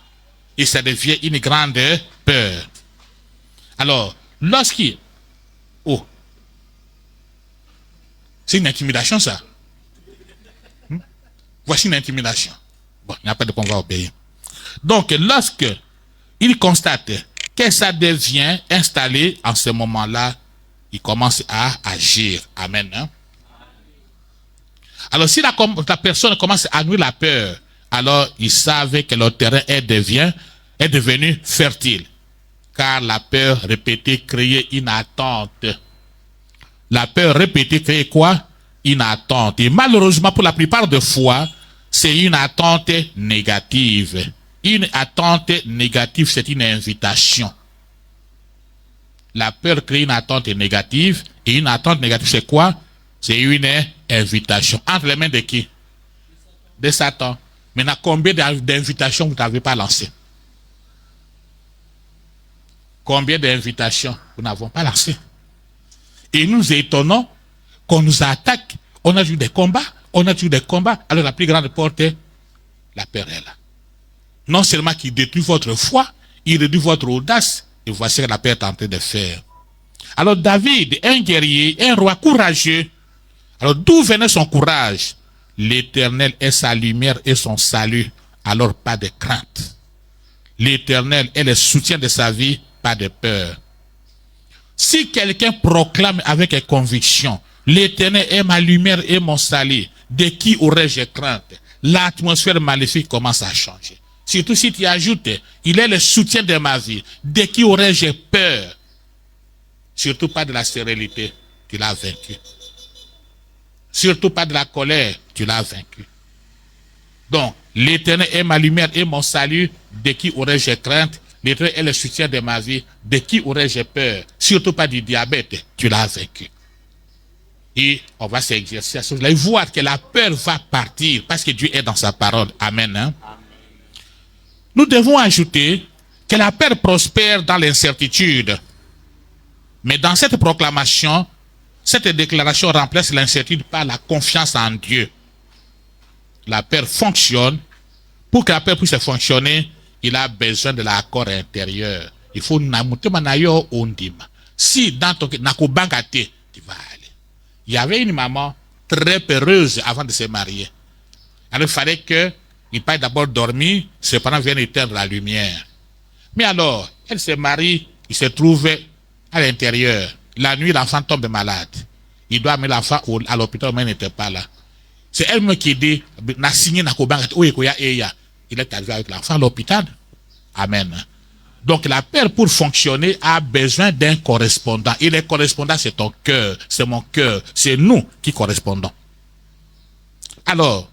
Speaker 1: Et ça devient une grande peur. Alors, lorsqu'il... Oh. C'est une intimidation, ça. Voici une intimidation. Bon, il n'y a pas de point, on va obéir. Donc, lorsque il constate que ça devient installé, en ce moment-là, il commence à agir. Amen. Hein? Alors, si la personne commence à nuire la peur, alors ils savent que leur terrain est devenu fertile. Car la peur répétée crée une attente. La peur répétée crée quoi? Une attente. Et malheureusement, pour la plupart des fois, c'est une attente négative. Une attente négative, c'est une invitation. La peur crée une attente négative. Et une attente négative, c'est quoi? C'est une invitation. Entre les mains de qui? De Satan. Maintenant, combien d'invitations vous n'avez pas lancées? Combien d'invitations nous n'avons pas lancées? Et nous étonnons qu'on nous attaque. On a eu des combats. Alors la plus grande porte est la peur est là. Non seulement qu'il détruit votre foi, il réduit votre audace. Et voici ce que la peur est en train de faire. Alors David, un guerrier, un roi courageux. Alors d'où venait son courage? L'Éternel est sa lumière et son salut. Alors pas de crainte. L'Éternel est le soutien de sa vie, pas de peur. Si quelqu'un proclame avec conviction, l'Éternel est ma lumière et mon salut, de qui aurais-je crainte? L'atmosphère maléfique commence à changer. Surtout si tu ajoutes, il est le soutien de ma vie, de qui aurais-je peur? Surtout pas de la stérilité, tu l'as vaincu. Surtout pas de la colère, tu l'as vaincu. Donc, l'Éternel est ma lumière et mon salut, de qui aurais-je crainte? L'Éternel est le soutien de ma vie, de qui aurais-je peur? Surtout pas du diabète, tu l'as vaincu. Et on va s'exercer à cela et voir que la peur va partir parce que Dieu est dans sa parole. Amen. Hein? Amen. Nous devons ajouter que la peur prospère dans l'incertitude. Mais dans cette proclamation, cette déclaration remplace l'incertitude par la confiance en Dieu. La peur fonctionne. Pour que la peur puisse fonctionner, il a besoin de l'accord intérieur. Il faut si dans ton nakobangate, tu vas aller. Il y avait une maman très peureuse avant de se marier. Alors il fallait qu'il passe d'abord dormir, ses parents viennent éteindre la lumière. Mais alors, elle se marie, il se trouve à l'intérieur. La nuit, l'enfant tombe malade. Il doit amener l'enfant à l'hôpital, mais il n'était pas là. C'est elle-même qui dit, il est arrivé avec l'enfant à l'hôpital. Amen. Donc la peur pour fonctionner a besoin d'un correspondant. Et le correspondant, c'est ton cœur, c'est mon cœur, c'est nous qui correspondons. Alors,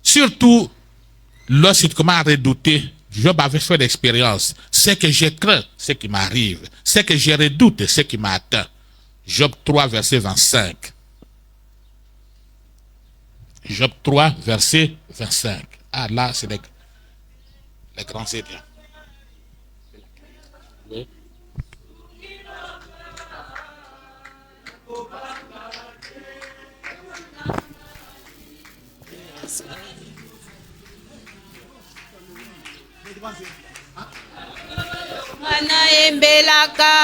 Speaker 1: surtout, lorsqu'il commence à redouter, Job avait fait l'expérience. Ce que je crains, ce qui m'arrive. Ce que je redoute, ce qui m'atteint. Job 3, verset 25. Job 3, verset 25. Ah là, c'est les grands édiens. Oui.
Speaker 3: Ngana embelaka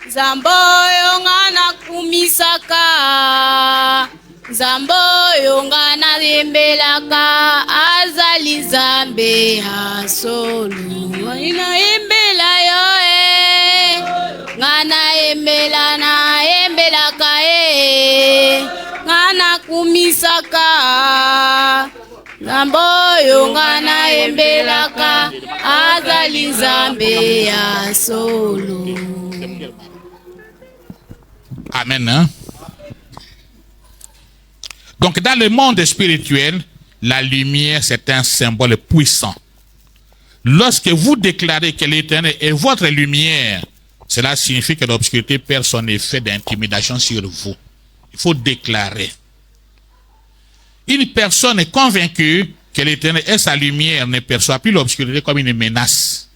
Speaker 3: Zamboyo ngana kumisaka Zamboyo ngana embelaka Azali zambe asolu Ngana embela yo Ngana embela na embelaka Ngana kumisaka Zamboyo ngana embelaka Azali zambe asolu.
Speaker 1: Amen. Hein? Donc dans le monde spirituel, la lumière c'est un symbole puissant. Lorsque vous déclarez que l'Éternel est votre lumière, cela signifie que l'obscurité perd son effet d'intimidation sur vous. Il faut déclarer. Une personne est convaincue que l'Éternel est sa lumière, ne perçoit plus l'obscurité comme une menace.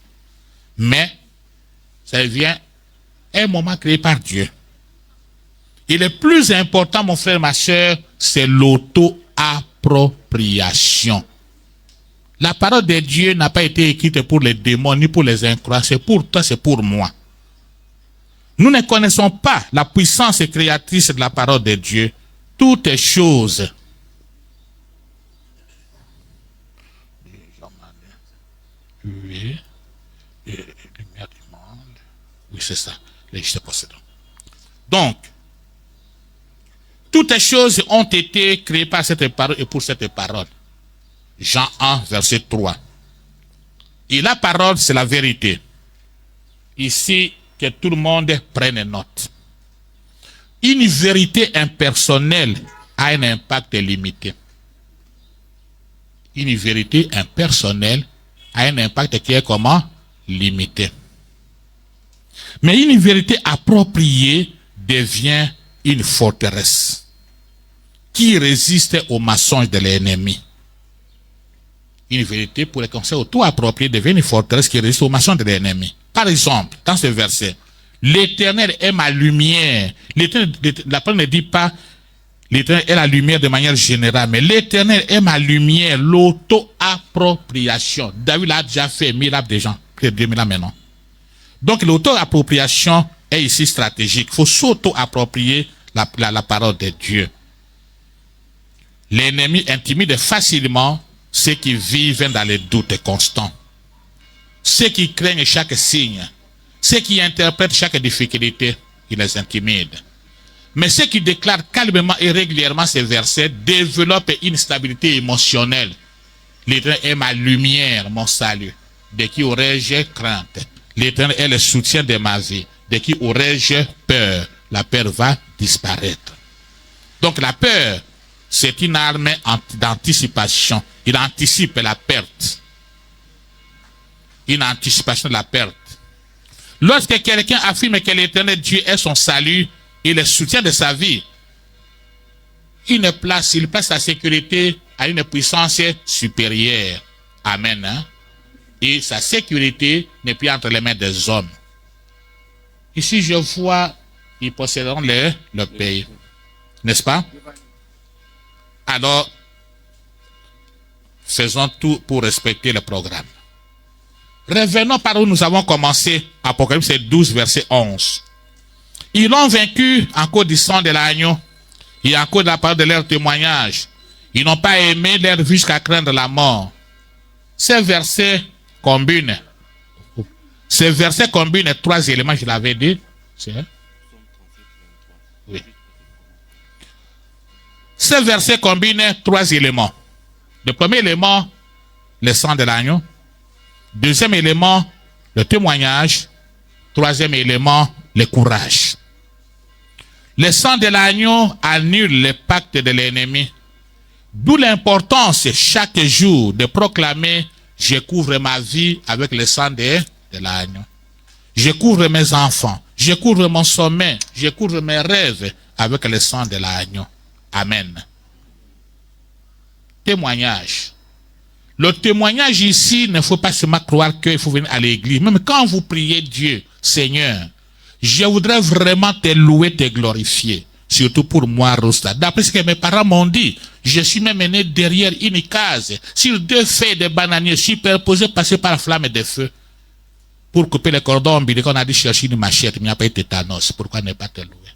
Speaker 1: Mais ça vient un moment créé par Dieu. Et le plus important, mon frère, ma soeur, c'est l'auto-appropriation. La parole de Dieu n'a pas été écrite pour les démons ni pour les incroyants. C'est pour toi, c'est pour moi. Nous ne connaissons pas la puissance créatrice de la parole de Dieu. Toutes choses. Oui, lumière du monde. Oui, c'est ça. Les justes possédants. Donc, toutes les choses ont été créées par cette parole et pour cette parole. Jean 1, verset 3. Et la parole, c'est la vérité. Ici, que tout le monde prenne note. Une vérité impersonnelle a un impact limité. Une vérité impersonnelle a un impact qui est comment? Limité. Mais une vérité appropriée devient une forteresse qui résiste aux mensonges de l'ennemi. Une vérité pour les conseils auto-appropriés devient une forteresse qui résiste aux mensonges de l'ennemi. Par exemple, dans ce verset, l'Éternel est ma lumière. La parole ne dit pas l'Éternel est la lumière de manière générale, mais l'Éternel est ma lumière, l'auto-appropriation. David l'a déjà fait 1000 ans de gens, plus de 2000 ans maintenant. Donc l'auto-appropriation est ici stratégique. Il faut s'auto-approprier la parole de Dieu. L'ennemi intimide facilement ceux qui vivent dans les doutes constants. Ceux qui craignent chaque signe. Ceux qui interprètent chaque difficulté, il les intimide. Mais ceux qui déclarent calmement et régulièrement ces versets développent une stabilité émotionnelle. L'Éternel est ma lumière, mon salut. De qui aurais-je crainte? L'Éternel est le soutien de ma vie. De qui aurais-je peur? La peur va disparaître. Donc la peur, c'est une arme d'anticipation. Il anticipe la perte. Une anticipation de la perte. Lorsque quelqu'un affirme que l'Éternel Dieu est son salut et le soutien de sa vie, il place sa sécurité à une puissance supérieure. Amen. Hein? Et sa sécurité n'est plus entre les mains des hommes. Ici, je vois, ils posséderont le pays. N'est-ce pas? Alors, faisons tout pour respecter le programme. Revenons par où nous avons commencé, Apocalypse 12, verset 11. Ils l'ont vaincu en cause du sang de l'agneau et en cause de la parole de leur témoignage. Ils n'ont pas aimé leur vie jusqu'à craindre la mort. Ces versets combinent trois éléments, je l'avais dit. Oui. Ces versets combinent trois éléments. Le premier élément, le sang de l'agneau. Deuxième élément, le témoignage. Troisième élément, le courage. Le sang de l'agneau annule le pacte de l'ennemi. D'où l'importance chaque jour de proclamer « Je couvre ma vie avec le sang de l'agneau. Je couvre mes enfants. Je couvre mon sommeil. Je couvre mes rêves avec le sang de l'agneau. » Amen. Témoignage. Le témoignage ici, il ne faut pas seulement croire qu'il faut venir à l'église. Même quand vous priez Dieu, Seigneur, je voudrais vraiment te louer, te glorifier. Surtout pour moi, Rosta. D'après ce que mes parents m'ont dit, je suis même né derrière une case, sur 2 feuilles de bananier superposées, passées par la flamme de feu. Pour couper les cordons ombilicaux, on a dit chercher une machette, mais il n'y a pas eu tétanos. Pourquoi ne pas te louer?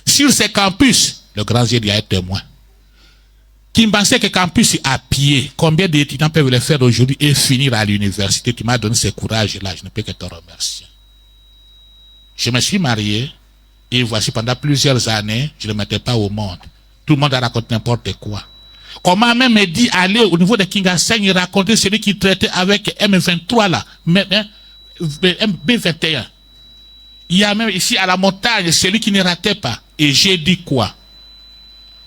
Speaker 1: Sur ces campus, le grand Dieu est témoin. Qui me pensait que campus à pied, combien d'étudiants peuvent le faire aujourd'hui et finir à l'université? Tu m'as donné ce courage-là, je ne peux que te remercier. Je me suis marié, et voici pendant plusieurs années, je ne le mettais pas au monde. Tout le monde a raconté n'importe quoi. On m'a même dit aller au niveau de Kingaseng et raconter celui qui traitait avec M23 là, B21. Il y a même ici à la montagne celui qui ne ratait pas. Et j'ai dit quoi?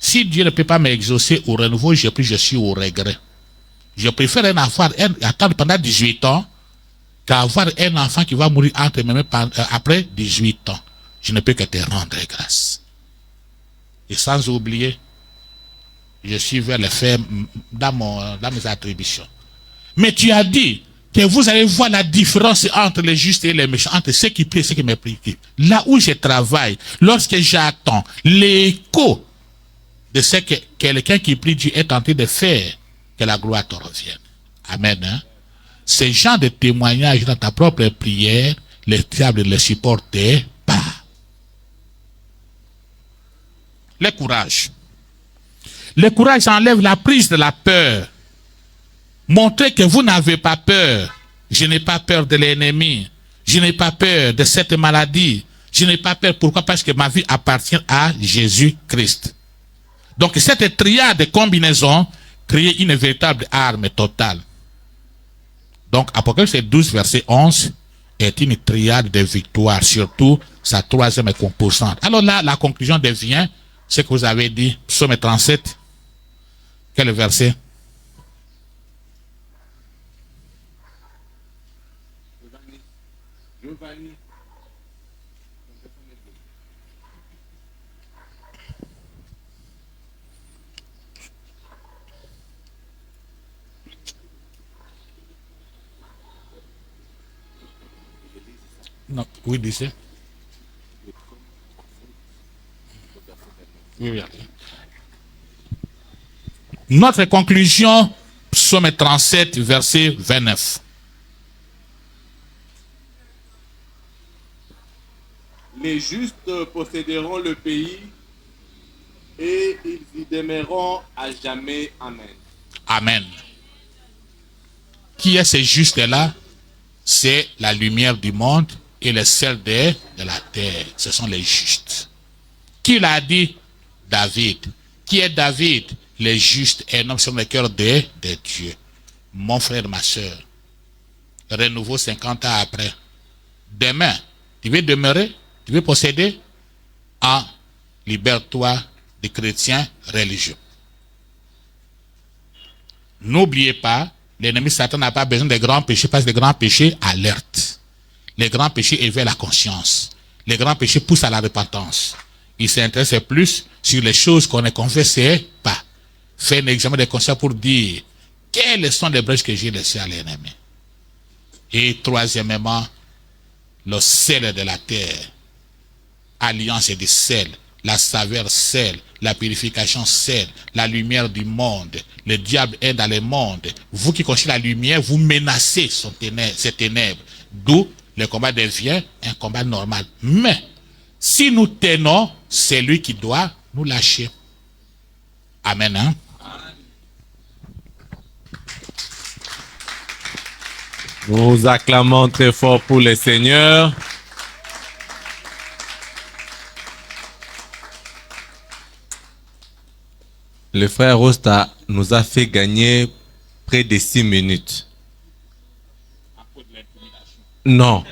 Speaker 1: Si Dieu ne peut pas m'exaucer au renouveau, je suis au regret. Je préfère attendre pendant 18 ans qu'avoir un enfant qui va mourir entre mes mains après 18 ans. Je ne peux que te rendre grâce. Et sans oublier, je suis vers les faits dans mes attributions. Mais tu as dit que vous allez voir la différence entre les justes et les méchants, entre ceux qui prient et ceux qui me prient. Là où je travaille, lorsque j'attends l'écho de ce que quelqu'un qui prie Dieu est en train de faire, que la gloire te revienne. Amen. Hein? Ce genre de témoignage dans ta propre prière, les diables ne les supportaient pas. Le courage. Le courage enlève la prise de la peur. Montrez que vous n'avez pas peur. Je n'ai pas peur de l'ennemi. Je n'ai pas peur de cette maladie. Je n'ai pas peur. Pourquoi? Parce que ma vie appartient à Jésus-Christ. Donc cette triade de combinaison crée une véritable arme totale. Donc Apocalypse 12, verset 11 est une triade de victoire, surtout sa troisième composante. Alors là, la conclusion devient ce que vous avez dit, Psaume 37. Quel verset? Non, oui, disait. Oui. Notre conclusion, Psaume 37, verset 29.
Speaker 2: Les justes posséderont le pays et ils y demeureront à jamais. Amen.
Speaker 1: Amen. Qui est ce juste-là? C'est la lumière du monde et le sel de la terre. Ce sont les justes. Qui l'a dit? David. Qui est David? Les justes, un homme sur le cœur de Dieu. Mon frère, ma soeur. Renouveau 50 ans après. Demain, tu veux demeurer? Tu veux posséder? Libère-toi des chrétiens religieux. N'oubliez pas, l'ennemi Satan n'a pas besoin de grands péchés parce que les grands péchés alertent. Les grands péchés éveillent la conscience. Les grands péchés poussent à la repentance. Il s'intéresse plus sur les choses qu'on ne confesse pas. Fait un examen de conscience pour dire quelles sont les brèches que j'ai laissées à l'ennemi. Et troisièmement, le sel de la terre. Alliance du sel, la saveur sel, la purification sel, la lumière du monde. Le diable est dans le monde. Vous qui connaissez la lumière, vous menacez ces ténèbres. D'où le combat devient un combat normal. Mais, si nous tenons, c'est lui qui doit nous lâcher. Amen. Hein?
Speaker 2: Nous acclamons très fort pour le Seigneur. Le frère Rosta nous a fait gagner près de 6 minutes. Non.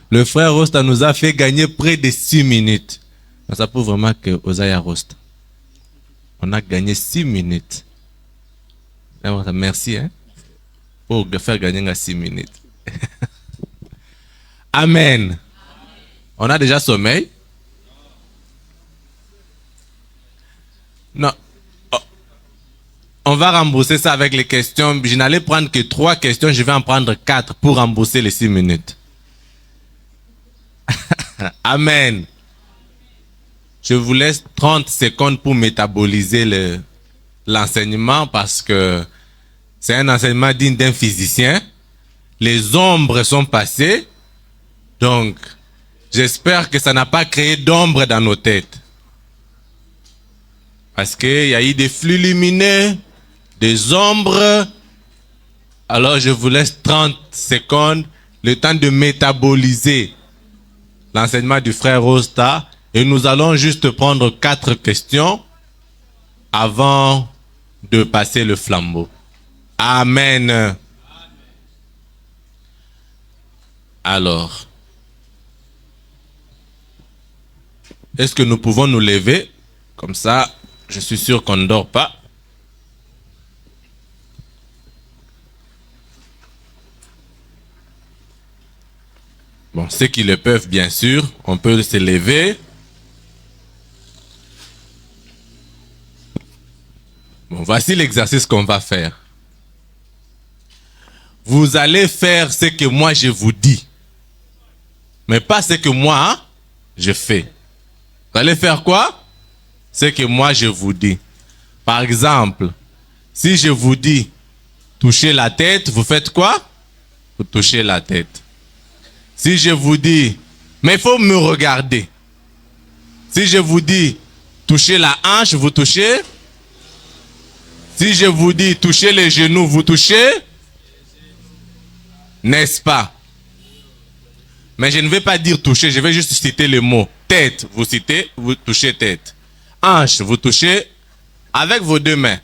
Speaker 2: Le frère Rosta nous a fait gagner près de 6 minutes. Ça prouve vraiment que Osaya Rosta. On a gagné 6 minutes. Merci, hein, pour faire gagner 6 minutes. Amen. On a déjà sommeil? Non. On va rembourser ça avec les questions. Je n'allais prendre que 3 questions. Je vais en prendre 4 pour rembourser les 6 minutes. Amen. Je vous laisse 30 secondes pour métaboliser l'enseignement parce que c'est un enseignement digne d'un physicien. Les ombres sont passées. Donc, j'espère que ça n'a pas créé d'ombre dans nos têtes. Parce qu'il y a eu des flux lumineux, des ombres. Alors, je vous laisse 30 secondes, le temps de métaboliser l'enseignement du frère Rosta. Et nous allons juste prendre 4 questions avant de passer le flambeau. Amen. Alors, est-ce que nous pouvons nous lever? Comme ça, je suis sûr qu'on ne dort pas. Bon, ceux qui le peuvent, bien sûr, on peut se lever. Bon, voici l'exercice qu'on va faire. Vous allez faire ce que moi je vous dis. Mais pas ce que moi, je fais. Vous allez faire quoi? Ce que moi je vous dis. Par exemple, si je vous dis toucher la tête, vous faites quoi? Vous touchez la tête. Si je vous dis, mais il faut me regarder. Si je vous dis toucher la hanche, vous touchez. Si je vous dis toucher les genoux, vous touchez. N'est-ce pas? Mais je ne vais pas dire toucher, je vais juste citer le mot. Tête, vous citez, vous touchez tête. Hanche, vous touchez avec vos 2 mains.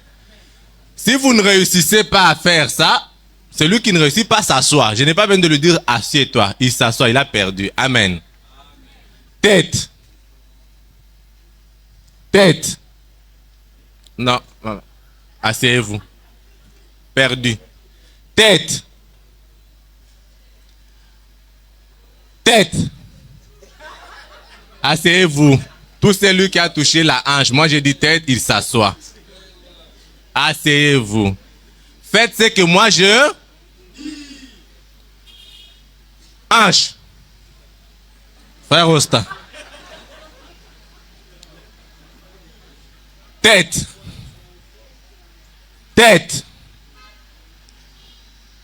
Speaker 2: Si vous ne réussissez pas à faire ça, celui qui ne réussit pas s'assoit. Je n'ai pas besoin de lui dire assieds-toi. Il s'assoit, il a perdu. Amen. Tête. Tête. Non. Asseyez-vous. Perdu. Tête. Tête. Asseyez-vous. Tout celui qui a touché la hanche, moi je dis tête, il s'assoit. Asseyez-vous. Faites ce que moi je... Hanche. Frère Rosta. Tête. Tête.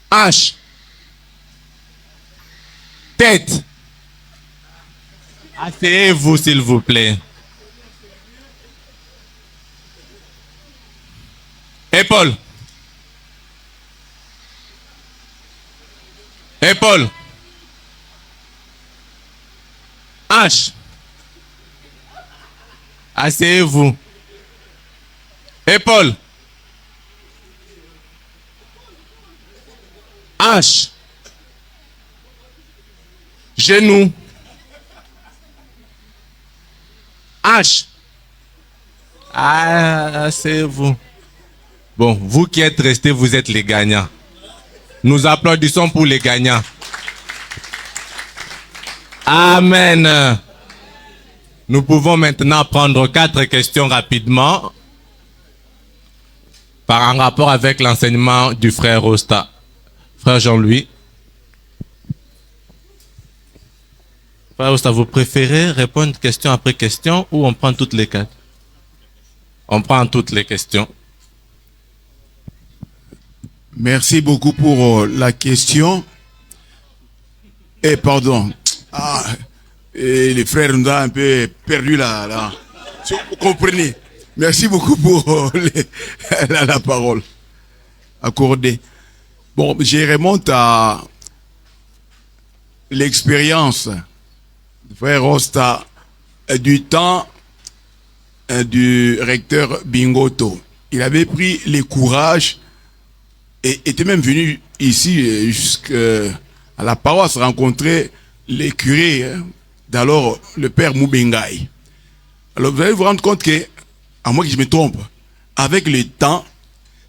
Speaker 2: Hanche. Tête. Asseyez-vous, s'il vous plaît. Épaule. Épaule. Hanche. Asseyez-vous. Épaule. Hanche. Genou. Hanche. Asseyez-vous. Bon, vous qui êtes restés, vous êtes les gagnants. Nous applaudissons pour les gagnants. Amen. Nous pouvons maintenant prendre 4 questions rapidement par un rapport avec l'enseignement du frère Rosta. Frère Jean-Louis. Frère Rosta, vous préférez répondre question après question ou on prend toutes les 4? On prend toutes les questions.
Speaker 4: Merci beaucoup pour la question. Et pardon. Et les frères nous ont un peu perdu là. Vous comprenez. Merci beaucoup pour la parole accordée. Bon, je remonte à l'expérience du frère Rosta du temps du recteur Bingoto. Il avait pris le courage et était même venu ici jusqu'à la paroisse rencontrer les curés d'alors le père Moubengaï. Alors vous allez vous rendre compte que, à moins que je me trompe, avec le temps,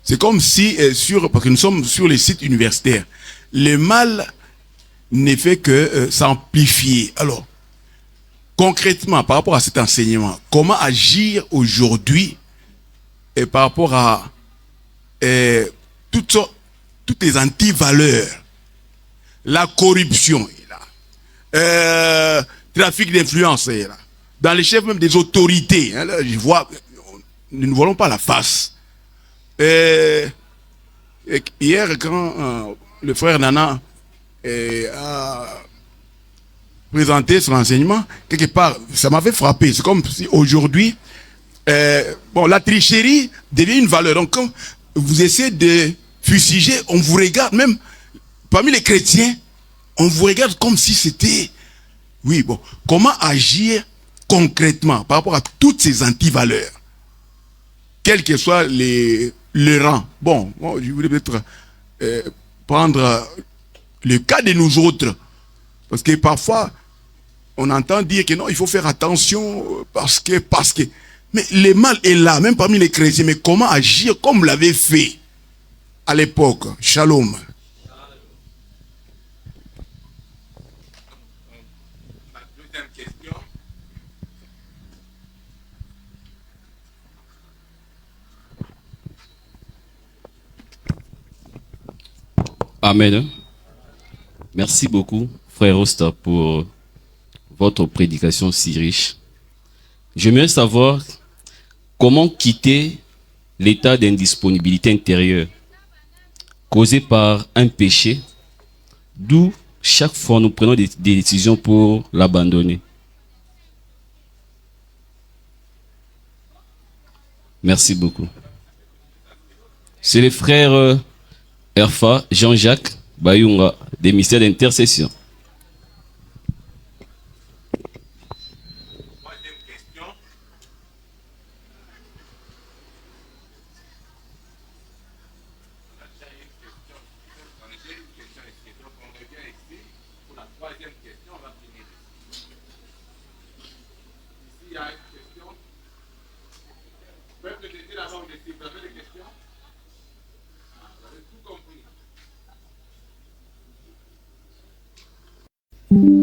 Speaker 4: c'est comme si, parce que nous sommes sur les sites universitaires, le mal ne fait que s'amplifier. Alors, concrètement, par rapport à cet enseignement, comment agir aujourd'hui par rapport à toutes les antivaleurs, la corruption, trafic d'influence, dans les chefs même des autorités. Hein, là, je vois, nous ne voyons pas la face. Et hier, quand le frère Nana a présenté son enseignement, quelque part, ça m'avait frappé. C'est comme si aujourd'hui, bon, la tricherie devient une valeur. Donc, quand vous essayez de fustiger, on vous regarde, même parmi les chrétiens, on vous regarde comme si c'était... Oui, bon, comment agir concrètement par rapport à toutes ces antivaleurs, quel que soit le rang. Bon, je voulais peut-être prendre le cas de nous autres, parce que parfois, on entend dire que non, il faut faire attention parce que... Mais le mal est là, même parmi les chrétiens. Mais comment agir comme l'avait fait à l'époque? Shalom.
Speaker 1: La deuxième question.
Speaker 5: Amen. Merci beaucoup, frère Rosta, pour votre prédication si riche. J'aimerais savoir comment quitter l'état d'indisponibilité intérieure causé par un péché, d'où chaque fois nous prenons des décisions pour l'abandonner. Merci beaucoup. C'est le frère Erfa Jean-Jacques Bayunga, des mystères d'intercession.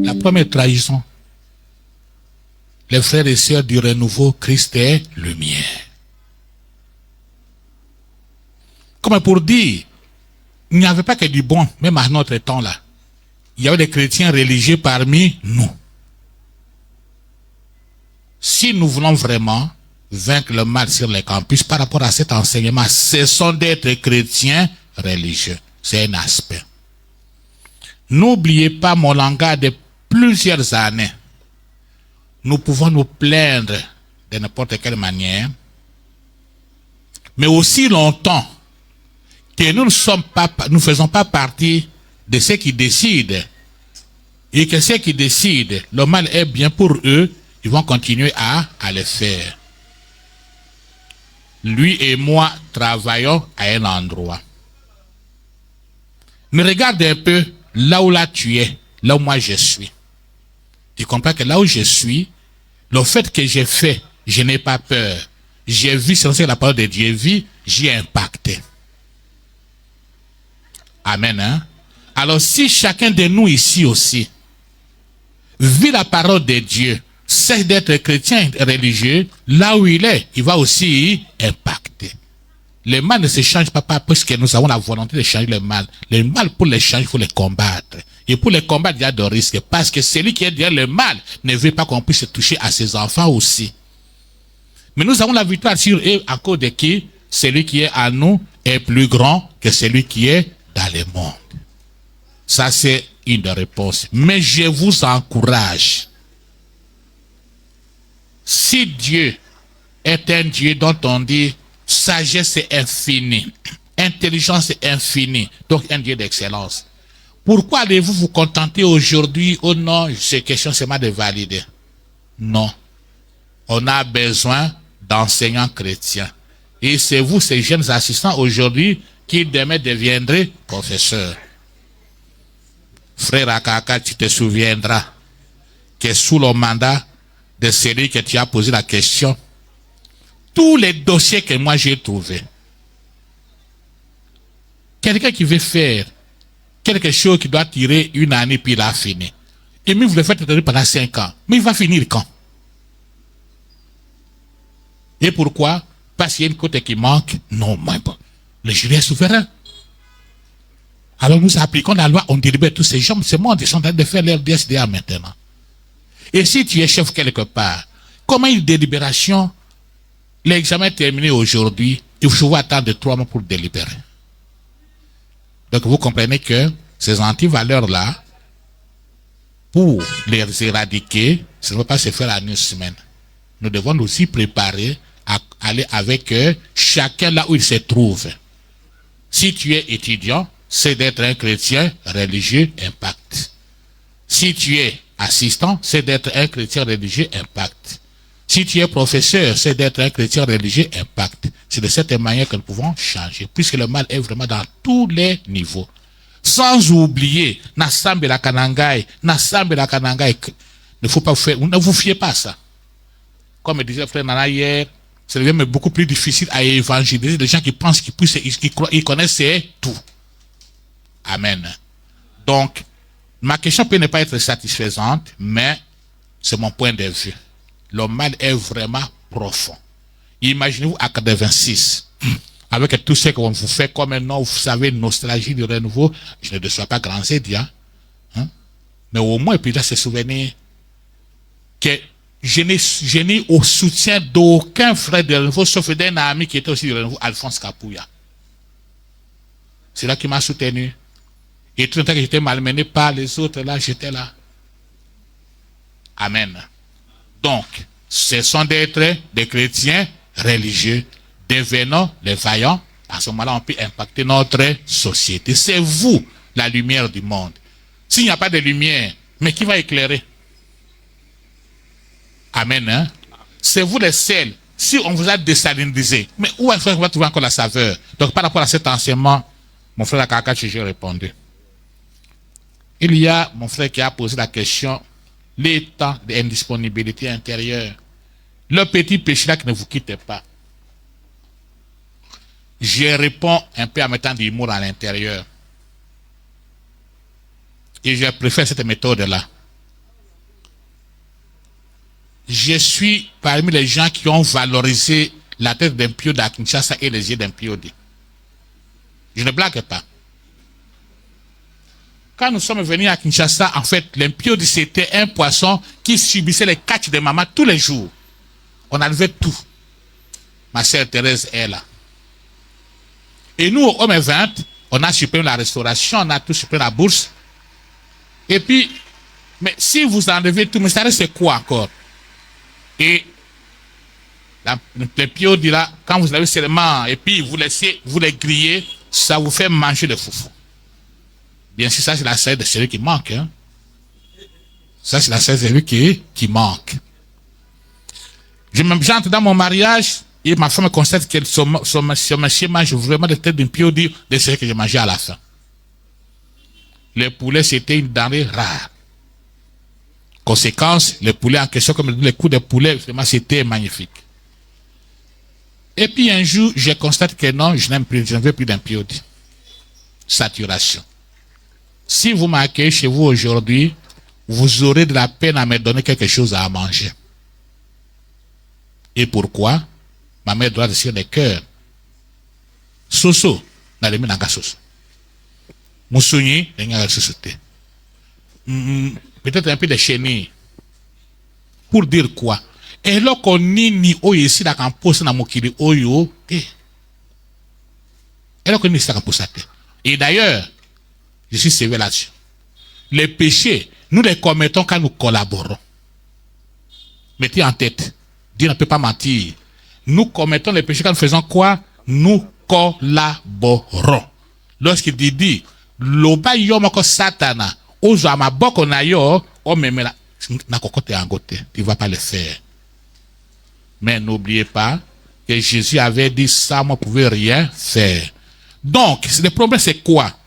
Speaker 1: La première trahison. Les frères et sœurs du renouveau, Christ est lumière. Comme pour dire, il n'y avait pas que du bon, même à notre temps-là. Il y avait des chrétiens religieux parmi nous. Si nous voulons vraiment vaincre le mal sur les campus par rapport à cet enseignement, cessons d'être chrétiens religieux. C'est un aspect. N'oubliez pas mon langage de plusieurs années. Nous pouvons nous plaindre de n'importe quelle manière, mais aussi longtemps que nous ne faisons pas partie de ceux qui décident, et que ceux qui décident, le mal est bien pour eux, ils vont continuer à le faire. Lui et moi travaillons à un endroit. Mais regarde un peu là où là tu es, là où moi je suis. Tu comprends que là où je suis, le fait que j'ai fait, je n'ai pas peur. J'ai vu, c'est la parole de Dieu, j'ai impacté. Amen. Hein? Alors si chacun de nous ici aussi vit la parole de Dieu, cesse d'être chrétien religieux, là où il est, il va aussi impacter. Le mal ne se change pas parce que nous avons la volonté de changer le mal. Le mal, pour le changer, il faut le combattre. Et pour le combattre, il y a des risques. Parce que celui qui est derrière le mal ne veut pas qu'on puisse toucher à ses enfants aussi. Mais nous avons la victoire sur eux à cause de qui? Celui qui est à nous est plus grand que celui qui est dans le monde. Ça, c'est une des réponses. Mais je vous encourage. Si Dieu est un Dieu dont on dit sagesse est infinie, intelligence est infinie, donc un Dieu d'excellence, pourquoi allez-vous vous contenter aujourd'hui? Oh non, c'est question seulement de valider. Non. On a besoin d'enseignants chrétiens. Et c'est vous, ces jeunes assistants aujourd'hui, qui demain deviendraient professeurs. Frère Akaka, tu te souviendras que sous le mandat de celui que tu as posé la question, tous les dossiers que moi j'ai trouvés, quelqu'un qui veut faire quelque chose qui doit tirer une année puis il a fini. Et même vous le faites tenir pendant 5 ans. Mais il va finir quand? Et pourquoi? Parce qu'il y a une côté qui manque? Non, mais bon. Le jury est souverain. Alors nous appliquons la loi, on délibère tous ces gens. C'est moi, ils sont en train de faire leur DSDA maintenant. Et si tu es chef quelque part, Comment une délibération, l'examen est terminé aujourd'hui, il faut attendre 3 mois pour délibérer. Donc vous comprenez que ces antivaleurs-là, pour les éradiquer, ça ne va pas se faire en une semaine. Nous devons nous aussi préparer à aller avec chacun là où il se trouve. Si tu es étudiant, c'est d'être un chrétien religieux impact. Si tu es assistant, c'est d'être un chrétien religieux impact. Si tu es professeur, c'est d'être un chrétien religieux impact. C'est de cette manière que nous pouvons changer, puisque le mal est vraiment dans tous les niveaux. Sans oublier, Nassambe la Kanangai, ne faut pas faire, ne vous fiez pas à ça. Comme disait le frère Nana hier, c'est même beaucoup plus difficile à évangéliser les gens qui pensent qu'ils puissent, ils connaissent tout. Amen. Donc, ma question peut ne pas être satisfaisante, mais c'est mon point de vue. Le mal est vraiment profond. Imaginez-vous à 86, avec tout ce qu'on vous fait comme un nom, vous savez, nostalgie du renouveau. Je ne déçois pas grand Zédia, hein? Mais au moins, puis là, se souvenir que je n'ai au soutien d'aucun frère de renouveau, sauf d'un ami qui était aussi du renouveau, Alphonse Kapouya. C'est là qui m'a soutenu. Et tout le temps que j'étais malmené par les autres, là, j'étais là. Amen. Donc, ce sont d'être des chrétiens religieux, devenons les vaillants. À ce moment-là, on peut impacter notre société. C'est vous, la lumière du monde. S'il n'y a pas de lumière, mais qui va éclairer? Amen. Hein? C'est vous les sels. Si on vous a désalinisé, mais où est-ce qu'on va trouver encore la saveur? Donc, par rapport à cet enseignement, mon frère Akaka, j'ai répondu. Il y a mon frère qui a posé la question, l'état d'indisponibilité intérieure. Le petit péché là qui ne vous quitte pas. Je réponds un peu en mettant du humour à l'intérieur. Et je préfère cette méthode-là. Je suis parmi les gens qui ont valorisé la tête d'un Piodi à Kinshasa et les yeux d'un Piodi. Je ne blague pas. Quand nous sommes venus à Kinshasa, en fait, l'Impiodi, c'était un poisson qui subissait les catchs de maman tous les jours. On enlevait tout. Ma sœur Thérèse est là. Et nous, au Homme 20, on a supprimé la restauration, on a tout supprimé la bourse. Et puis, mais si vous enlevez tout, mais ça reste quoi encore? Et l'Impiodi là, quand vous avez seulement, et puis vous les grillez, ça vous fait manger le foufou. Bien sûr, ça c'est la sœur de celui qui manque. Hein? Ça c'est la sœur de celui qui manque. J'entre dans mon mariage et ma femme constate que son monsieur mange vraiment de tête d'un Piodi de ce que j'ai mangé à la fin. Le poulet c'était une denrée rare. Conséquence, le poulet en question, comme le coup de poulet, vraiment c'était magnifique. Et puis un jour, je constate que non, je ne veux plus d'un Piodi. Saturation. Si vous m'accueillez chez vous aujourd'hui, vous aurez de la peine à me donner quelque chose à manger. Et pourquoi? Ma mère doit dessus le cœur. Soso, n'allez pas soso. Moussouni, n'allez pas peut-être un peu de chenille. Pour dire quoi? Et là qu'on ni ici la campus na mokili oyo. Et là qu'on ni ça campus. Et d'ailleurs, je suis sévère là-dessus. Les péchés, nous les commettons quand nous collaborons. Mettez en tête, Dieu ne peut pas mentir. Nous commettons les péchés quand nous faisons quoi? Nous collaborons. Lorsqu'il dit, loba yomoko satana, ozo ma boko na yo, o memela, na kokote angote, tu ne vas pas le faire. Mais n'oubliez pas que Jésus avait dit ça, moi, ne pouvais rien faire. Donc, le problème, c'est quoi?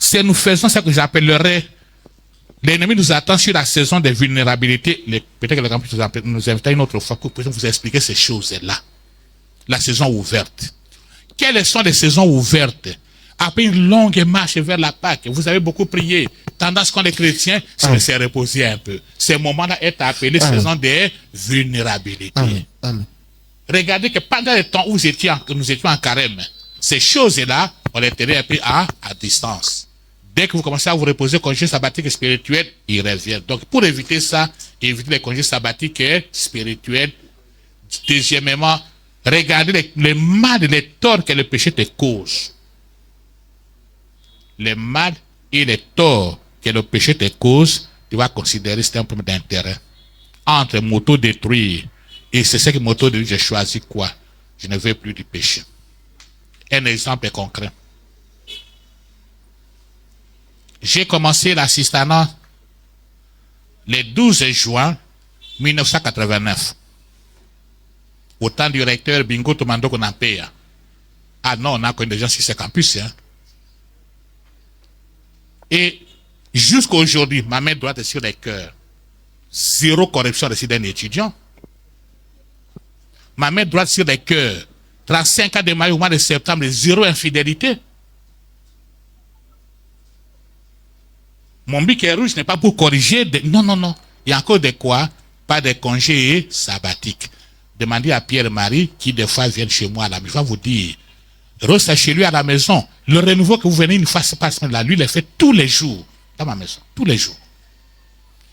Speaker 1: C'est nous faisons ce que j'appellerais, l'ennemi nous attend sur la saison de vulnérabilité. Peut-être que le campus nous invite une autre fois pour vous expliquer ces choses-là. La saison ouverte. Quelles sont les saisons ouvertes? Après une longue marche vers la Pâque, vous avez beaucoup prié. Tandis qu'on est chrétien, ça s'est reposé un peu. Ce moment-là est appelé saison de vulnérabilité. Amen. Regardez que pendant le temps où nous étions en carême, ces choses-là, on les tenait un peu à distance. Dès que vous commencez à vous reposer comme jeu sabbatique spirituel, il revient. Donc, pour éviter ça, éviter les congés sabbatiques spirituels. Deuxièmement, regarder les mal et les torts que le péché te cause. Les mal et les torts que le péché te cause, tu vas considérer que c'est un problème d'intérêt. Entre m'auto-détruire et c'est ce que m'auto-détruire, j'ai choisi quoi? Je ne veux plus du péché. Un exemple concret. J'ai commencé l'assistanat le 12 juin 1989. Au temps du recteur Bingo Tomando Konampea. Ah non, on a connu des gens sur ce campus. Hein. Et jusqu'à aujourd'hui, ma main droite est sur les cœurs. Zéro corruption reçue d'un étudiant. Ma main droite sur les cœurs. 35 ans de maille au mois de septembre, zéro infidélité. Mon bic est rouge n'est pas pour corriger. Non, non, non. Il y a encore de quoi? Pas de congés sabbatiques. Demandez à Pierre-Marie qui des fois viennent chez moi à la maison. Je vais vous dire. Reste chez lui à la maison. Le renouveau que vous venez une fois par semaine là, lui, il le fait tous les jours. Dans ma maison. Tous les jours.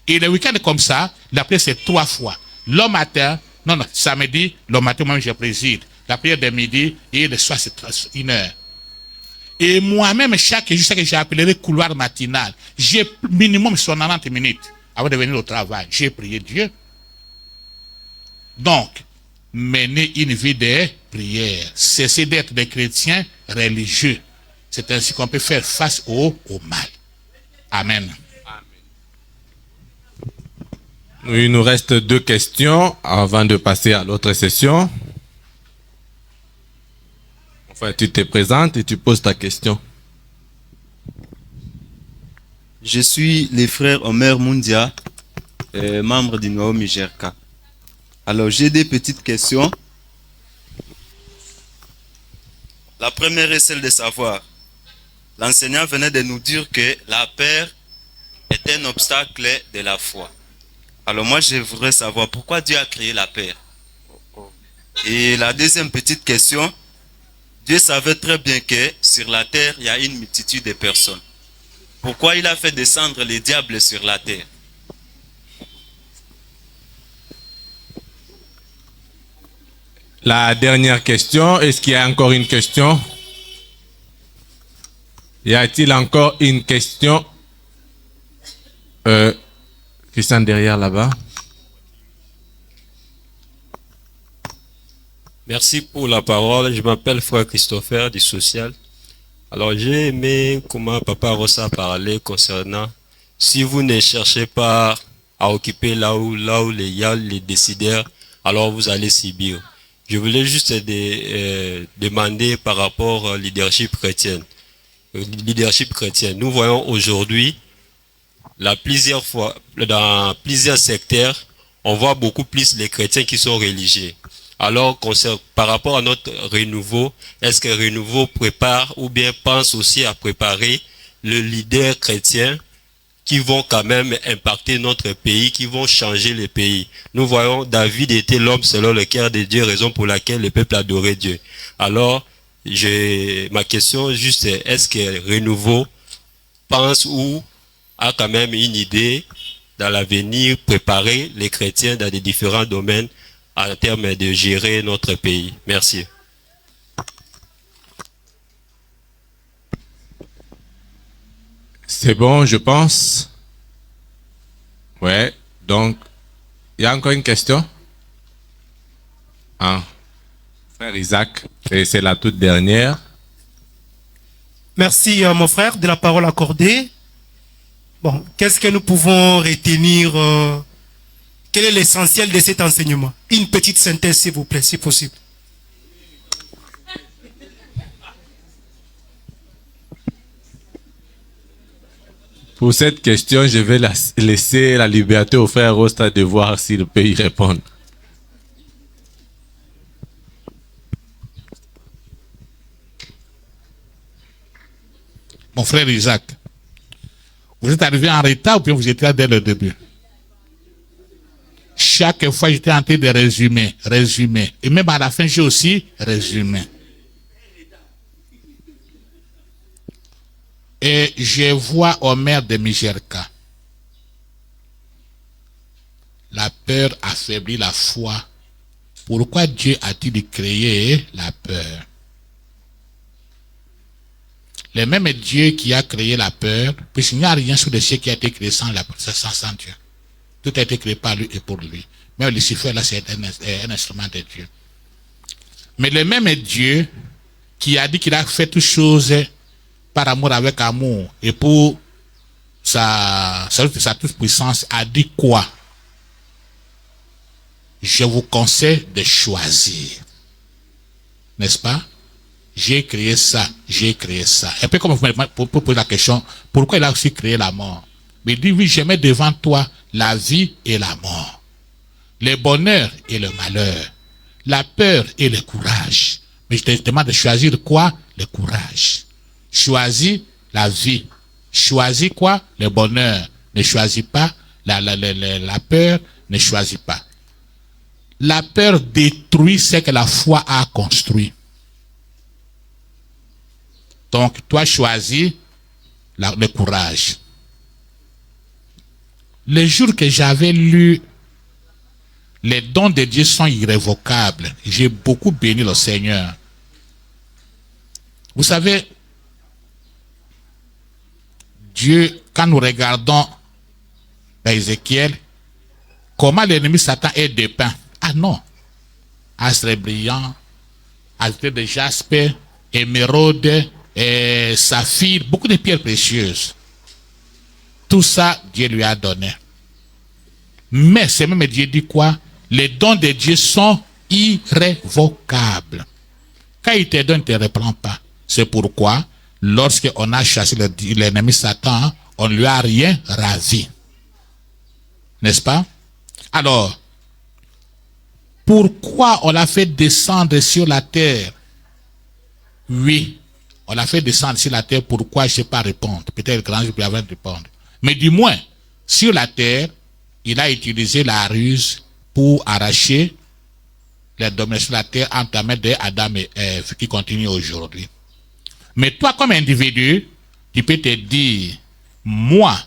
Speaker 1: Et le week-end comme ça, la prière c'est 3 fois. Le matin, non, non, samedi, le matin, moi je préside. La prière de midi et le soir c'est 1 heure. Et moi-même, chaque jour, ce que j'ai appelé couloir matinal, j'ai minimum 90 minutes avant de venir au travail. J'ai prié Dieu. Donc, mener une vie de prière, cesser d'être des chrétiens religieux. C'est ainsi qu'on peut faire face au mal. Amen.
Speaker 2: Il nous reste 2 questions avant de passer à l'autre session. Enfin, tu te présentes et tu poses ta question.
Speaker 6: Je suis le frère Omer Mundia, membre du Naomi Jerka. Alors, j'ai des petites questions. La première est celle de savoir. L'enseignant venait de nous dire que la peur est un obstacle de la foi. Alors moi, je voudrais savoir pourquoi Dieu a créé la peur. Et la deuxième petite question, Dieu savait très bien que sur la terre, il y a une multitude de personnes. Pourquoi il a fait descendre les diables sur la terre?
Speaker 2: La dernière question, est-ce qu'il y a encore une question? Y a-t-il encore une question? Christian derrière là-bas.
Speaker 7: Merci pour la parole. Je m'appelle frère Christopher du social. Alors j'ai aimé comment Papa Rosa a parlé concernant si vous ne cherchez pas à occuper là où il y a les décideurs, alors vous allez subir. Je voulais juste demander par rapport au leadership chrétien. Nous voyons aujourd'hui, dans plusieurs secteurs, on voit beaucoup plus les chrétiens qui sont religieux. Alors, par rapport à notre renouveau, est-ce que renouveau prépare ou bien pense aussi à préparer le leader chrétien qui vont quand même impacter notre pays, qui vont changer le pays? Nous voyons David était l'homme selon le cœur de Dieu, raison pour laquelle le peuple adorait Dieu. Alors, ma question juste est-ce que renouveau pense ou a quand même une idée dans l'avenir préparer les chrétiens dans les différents domaines en termes de gérer notre pays? Merci.
Speaker 2: C'est bon, je pense. Ouais, donc, il y a encore une question? Ah, frère Isaac, et c'est la toute dernière.
Speaker 8: Merci, mon frère, de la parole accordée. Bon, qu'est-ce que nous pouvons retenir? Quel est l'essentiel de cet enseignement? Une petite synthèse, s'il vous plaît, si possible.
Speaker 2: Pour cette question, je vais laisser la liberté au frère Rosta de voir s'il peut y répondre.
Speaker 1: Mon frère Isaac, vous êtes arrivé en retard ou bien vous étiez là dès le début? Chaque fois, j'étais en train de résumer. Et même à la fin, j'ai aussi résumé. Et je vois Omer de Mijerka. peur affaiblit la foi. Pourquoi Dieu a-t-il créé la peur? Le même Dieu qui a créé la peur, puisqu'il n'y a rien sur le ciel qui a été créé sans Dieu. Tout a été créé par lui et pour lui. Même Lucifer, là, c'est un instrument de Dieu. Mais le même Dieu qui a dit qu'il a fait toutes choses par amour, avec amour, et pour sa toute-puissance, a dit quoi? Je vous conseille de choisir. N'est-ce pas? J'ai créé ça, j'ai créé ça. Et puis, comme vous m'avez posé la question, pourquoi il a aussi créé la mort? Mais il dit, oui, je mets devant toi la vie et la mort, le bonheur et le malheur, la peur et le courage. Mais je te demande de choisir quoi? Le courage. Choisis la vie. Choisis quoi? Le bonheur. Ne choisis pas la peur, ne choisis pas. La peur détruit ce que la foi a construit. Donc, toi choisis le courage. Le jour que j'avais lu les dons de Dieu sont irrévocables, j'ai beaucoup béni le Seigneur. Vous savez, Dieu, quand nous regardons Ézéchiel, comment l'ennemi Satan est dépeint? Ah non, astre brillant, astre de jaspe, émeraude, saphir, beaucoup de pierres précieuses. Tout ça, Dieu lui a donné. Mais c'est même Dieu dit quoi? Les dons de Dieu sont irrévocables. Quand il te donne, il ne te reprend pas. C'est pourquoi, lorsqu'on a chassé l'ennemi Satan, on ne lui a rien ravi. N'est-ce pas? Alors, pourquoi on l'a fait descendre sur la terre? Oui, on l'a fait descendre sur la terre. Pourquoi? Je ne sais pas répondre. Peut-être que je peux avoir répondre. Mais du moins, sur la terre, il a utilisé la ruse pour arracher les dominations de la terre entre la main d'Adam et Ève, qui continue aujourd'hui. Mais toi, comme individu, tu peux te dire, moi,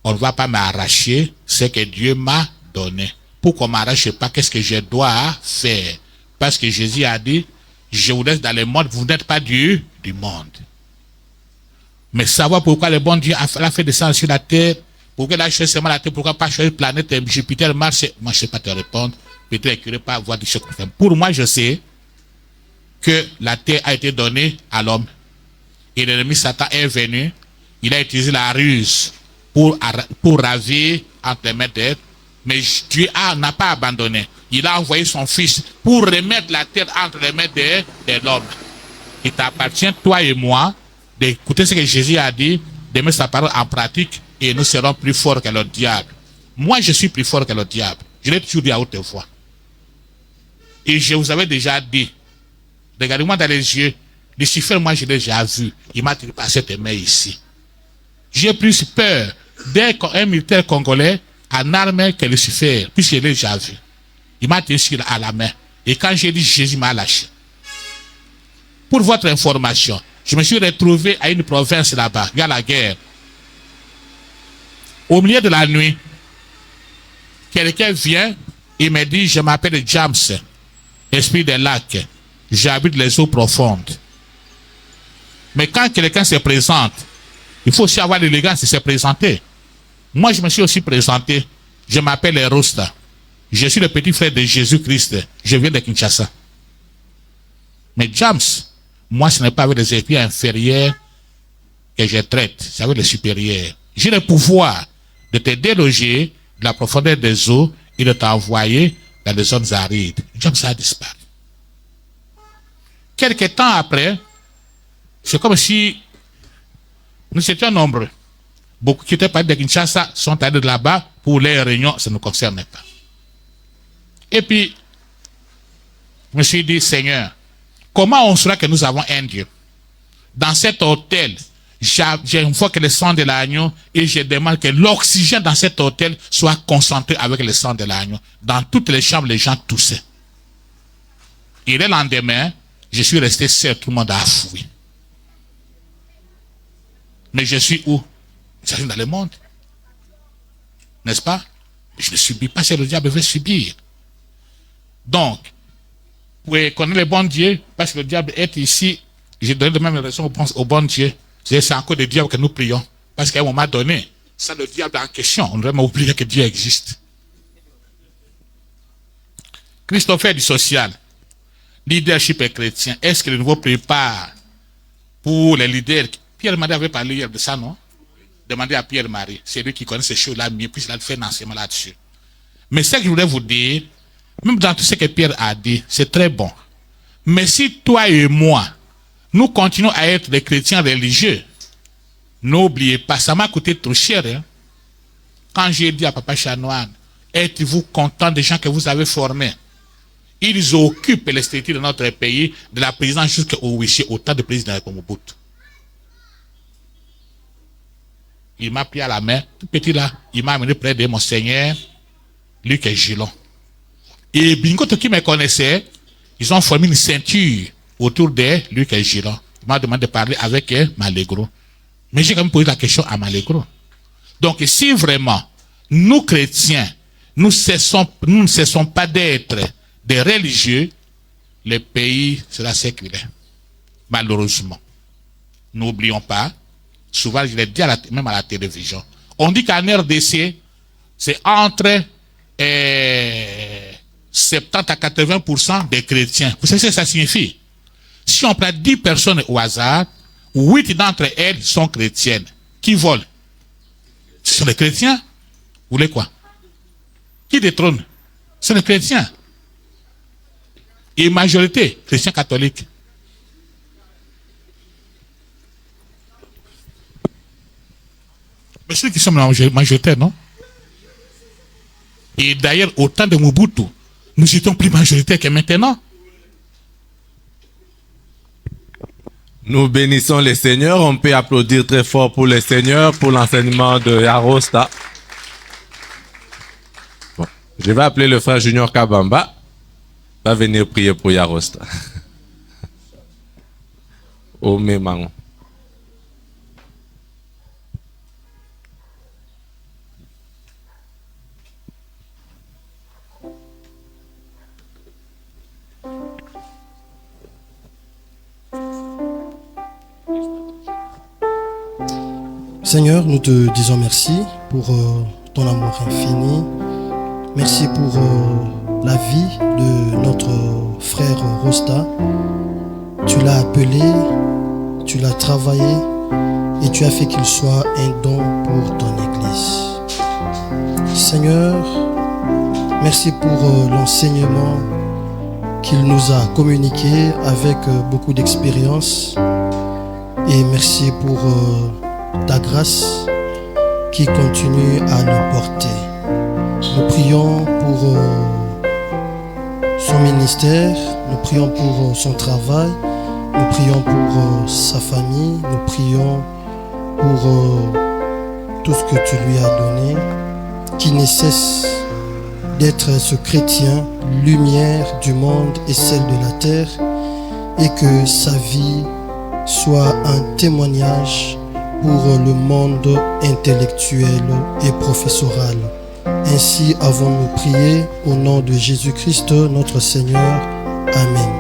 Speaker 1: on ne va pas m'arracher ce que Dieu m'a donné. Pour qu'on ne m'arrache pas, qu'est-ce que je dois faire? Parce que Jésus a dit, je vous laisse dans le monde, vous n'êtes pas du monde. Mais savoir pourquoi le bon Dieu l'a fait descendre sur la terre, pourquoi il a choisi seulement la terre, pourquoi pas choisir planète Jupiter, Mars, moi je ne sais pas te répondre, peut-être que je ne pas avoir des choses comme ça. Pour moi, je sais que la terre a été donnée à l'homme. Et l'ennemi Satan est venu, il a utilisé la ruse pour ravir entre les mains d'Ève. Mais Dieu n'a pas abandonné. Il a envoyé son fils pour remettre la terre entre les mains de l'homme. Il t'appartient, toi et moi, d'écouter ce que Jésus a dit, de mettre sa parole en pratique, et nous serons plus forts que le diable. Moi, je suis plus fort que le diable. Je l'ai toujours dit à haute voix. Et je vous avais déjà dit, regardez-moi dans les yeux, Lucifer, moi, je l'ai déjà vu. Il m'a tiré par cette main ici. J'ai plus peur d'un militaire congolais en arme que Lucifer, puisque je l'ai déjà vu. Il m'a tiré à la main. Et quand j'ai dit Jésus m'a lâché. Pour votre information, je me suis retrouvé à une province là-bas, il y a la guerre. Au milieu de la nuit, quelqu'un vient, il me dit, je m'appelle James, esprit des lacs, j'habite les eaux profondes. Mais quand quelqu'un se présente, il faut aussi avoir l'élégance de se présenter. Moi, je me suis aussi présenté, je m'appelle Erosta, je suis le petit frère de Jésus-Christ, je viens de Kinshasa. Mais James, moi, ce n'est pas avec les esprits inférieurs que je traite, c'est avec les supérieurs. J'ai le pouvoir de te déloger de la profondeur des eaux et de t'envoyer dans les zones arides. James a disparu. Quelque temps après, c'est comme si nous étions nombreux. Beaucoup qui étaient partis de Kinshasa sont allés de là-bas pour les réunions, ça ne nous concernait pas. Et puis, je me suis dit, Seigneur, comment on saura que nous avons un Dieu? Dans cet hôtel, j'invoque le sang de l'agneau et je demande que l'oxygène dans cet hôtel soit concentré avec le sang de l'agneau. Dans toutes les chambres, les gens toussaient. Et le lendemain, je suis resté seul, tout le monde a fouillé. Mais je suis où? Je suis dans le monde. N'est-ce pas? Je ne subis pas ce que le diable veut subir. Donc, pour connaître le bon Dieu, parce que le diable est ici, j'ai donné de même raison au bon Dieu. C'est encore de Dieu que nous prions. Parce qu'à un moment donné, ça le diable en question, on ne devrait pas oublier que Dieu existe. Christopher du social, leadership chrétien, est-ce que le nouveau prépare pour les leaders? Pierre-Marie avait parlé hier de ça, non? Demandez à Pierre-Marie, c'est lui qui connaît ces choses-là mieux, puisqu'il a fait un enseignement là-dessus. Mais ce que je voulais vous dire, même dans tout ce que Pierre a dit, c'est très bon. Mais si toi et moi, nous continuons à être des chrétiens religieux, n'oubliez pas, ça m'a coûté trop cher. Hein? Quand j'ai dit à Papa Chanoine, êtes-vous content des gens que vous avez formés? Ils occupent les structures de notre pays, de la présidence jusqu'au Wiché, autant de présidents comme Mobutu. Il m'a pris à la main, tout petit là, il m'a amené près de Monseigneur Luc Gillon. Et Bingo, qui me connaissait, ils ont formé une ceinture autour de Luc Gillon. Il m'a demandé de parler avec Malégro. Mais j'ai quand même posé la question à Malégro. Donc, si vraiment, nous chrétiens, nous ne cessons pas d'être des religieux, le pays sera séculaire. Malheureusement. N'oublions pas, souvent je l'ai dit même à la télévision, on dit qu'en RDC, c'est entre 70 à 80% des chrétiens. Vous savez ce que ça signifie? Si on prend 10 personnes au hasard, 8 d'entre elles sont chrétiennes. Qui volent? Ce sont les chrétiens? Vous voulez quoi? Qui détrône? Ce sont les chrétiens. Et majorité, chrétiens catholiques. Mais ceux qui sont majoritaires, non? Et d'ailleurs, au temps de Mobutu, nous étions plus majoritaires que maintenant.
Speaker 2: Nous bénissons le Seigneur. On peut applaudir très fort pour le Seigneur, pour l'enseignement de Yarosta. Bon, je vais appeler le frère Junior Kabamba. Va venir prier pour Yarosta. Au Mémango.
Speaker 9: Seigneur, nous te disons merci pour ton amour infini. Merci pour la vie de notre frère Rosta. Tu l'as appelé, tu l'as travaillé et tu as fait qu'il soit un don pour ton Église. Seigneur, merci pour l'enseignement qu'il nous a communiqué avec beaucoup d'expérience. Et merci pour ta grâce qui continue à nous porter. Nous prions pour son ministère, nous prions pour son travail, nous prions pour sa famille, nous prions pour tout ce que tu lui as donné, qui ne cesse d'être ce chrétien, lumière du monde et celle de la terre, et que sa vie soit un témoignage pour le monde intellectuel et professoral. Ainsi avons-nous prié au nom de Jésus-Christ, notre Seigneur. Amen.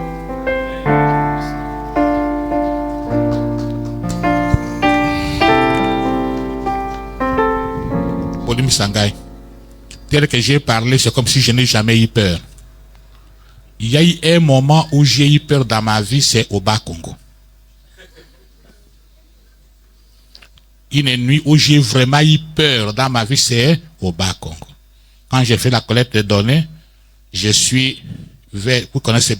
Speaker 1: Bolim Sangai, tel que j'ai parlé, c'est comme si je n'ai jamais eu peur. Il y a eu un moment où j'ai eu peur dans ma vie, c'est au Bas-Congo. Une nuit où j'ai vraiment eu peur dans ma vie, c'est au Bas-Congo. Quand j'ai fait la collecte des données, je suis vers, vous connaissez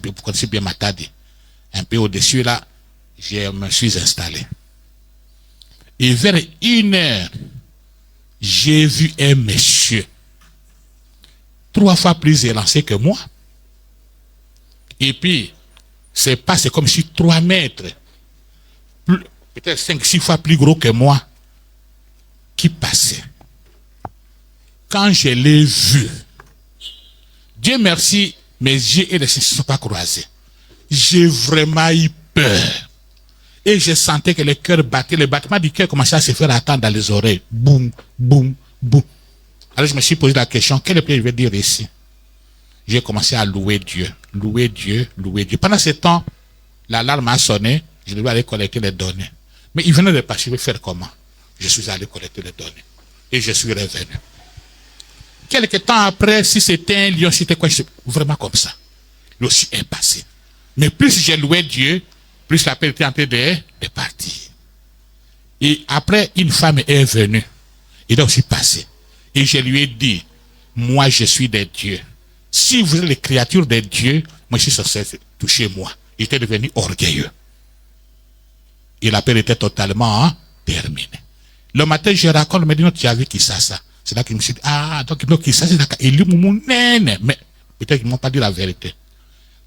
Speaker 1: bien Matadi, un peu au-dessus là, je me suis installé. Et vers 1h, j'ai vu un monsieur 3 fois plus élancé que moi. Et puis, c'est comme si 3 mètres, peut-être 5-6 fois plus gros que moi, qui passait. Quand je l'ai vu, Dieu merci, mes yeux et les yeux ne sont pas croisés. J'ai vraiment eu peur. Et je sentais que le cœur battait, le battement du cœur commençait à se faire attendre dans les oreilles. Boum, boum, boum. Alors je me suis posé la question, quelle prière je vais dire ici? J'ai commencé à louer Dieu, louer Dieu, louer Dieu. Pendant ce temps, l'alarme a sonné, je devais aller collecter les données. Mais il venait de passer, je vais faire comment? Je suis allé collecter les données. Et je suis revenu. Quelque temps après, si c'était un lion, c'était quoi? Vraiment comme ça. Le aussi est passé. Mais plus j'ai loué Dieu, plus la paix était en train de partir. Et après, une femme est venue. Il a aussi passé. Et je lui ai dit, moi je suis des dieux. Si vous êtes les créatures des dieux, moi je suis censé toucher moi. Il était devenu orgueilleux. Et la paix était totalement terminée. Le matin, je raconte, il me dit, non, tu as vu qui ça? C'est là qu'il me dit, donc qui ça, c'est là qu'il mais peut-être qu'ils ne m'ont pas dit la vérité.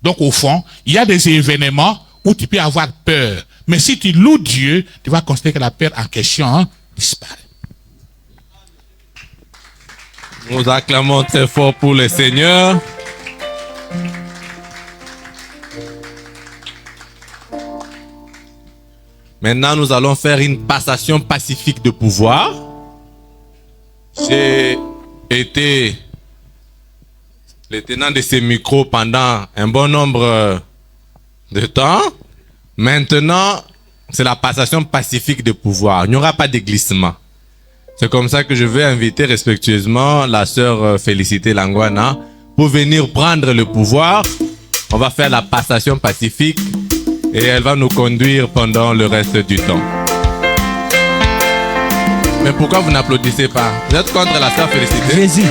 Speaker 1: Donc au fond, il y a des événements où tu peux avoir peur. Mais si tu loues Dieu, tu vas constater que la peur en question disparaît.
Speaker 2: Nous acclamons très fort pour le Seigneur. Maintenant, nous allons faire une passation pacifique de pouvoir. J'ai été le tenant de ces micros pendant un bon nombre de temps. Maintenant, c'est la passation pacifique de pouvoir. Il n'y aura pas de glissement. C'est comme ça que je vais inviter respectueusement la sœur Félicité Langwana pour venir prendre le pouvoir. On va faire la passation pacifique et elle va nous conduire pendant le reste du temps. Mais pourquoi vous n'applaudissez pas? Vous êtes contre la sœur Félicité?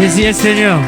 Speaker 10: Jésus est Seigneur.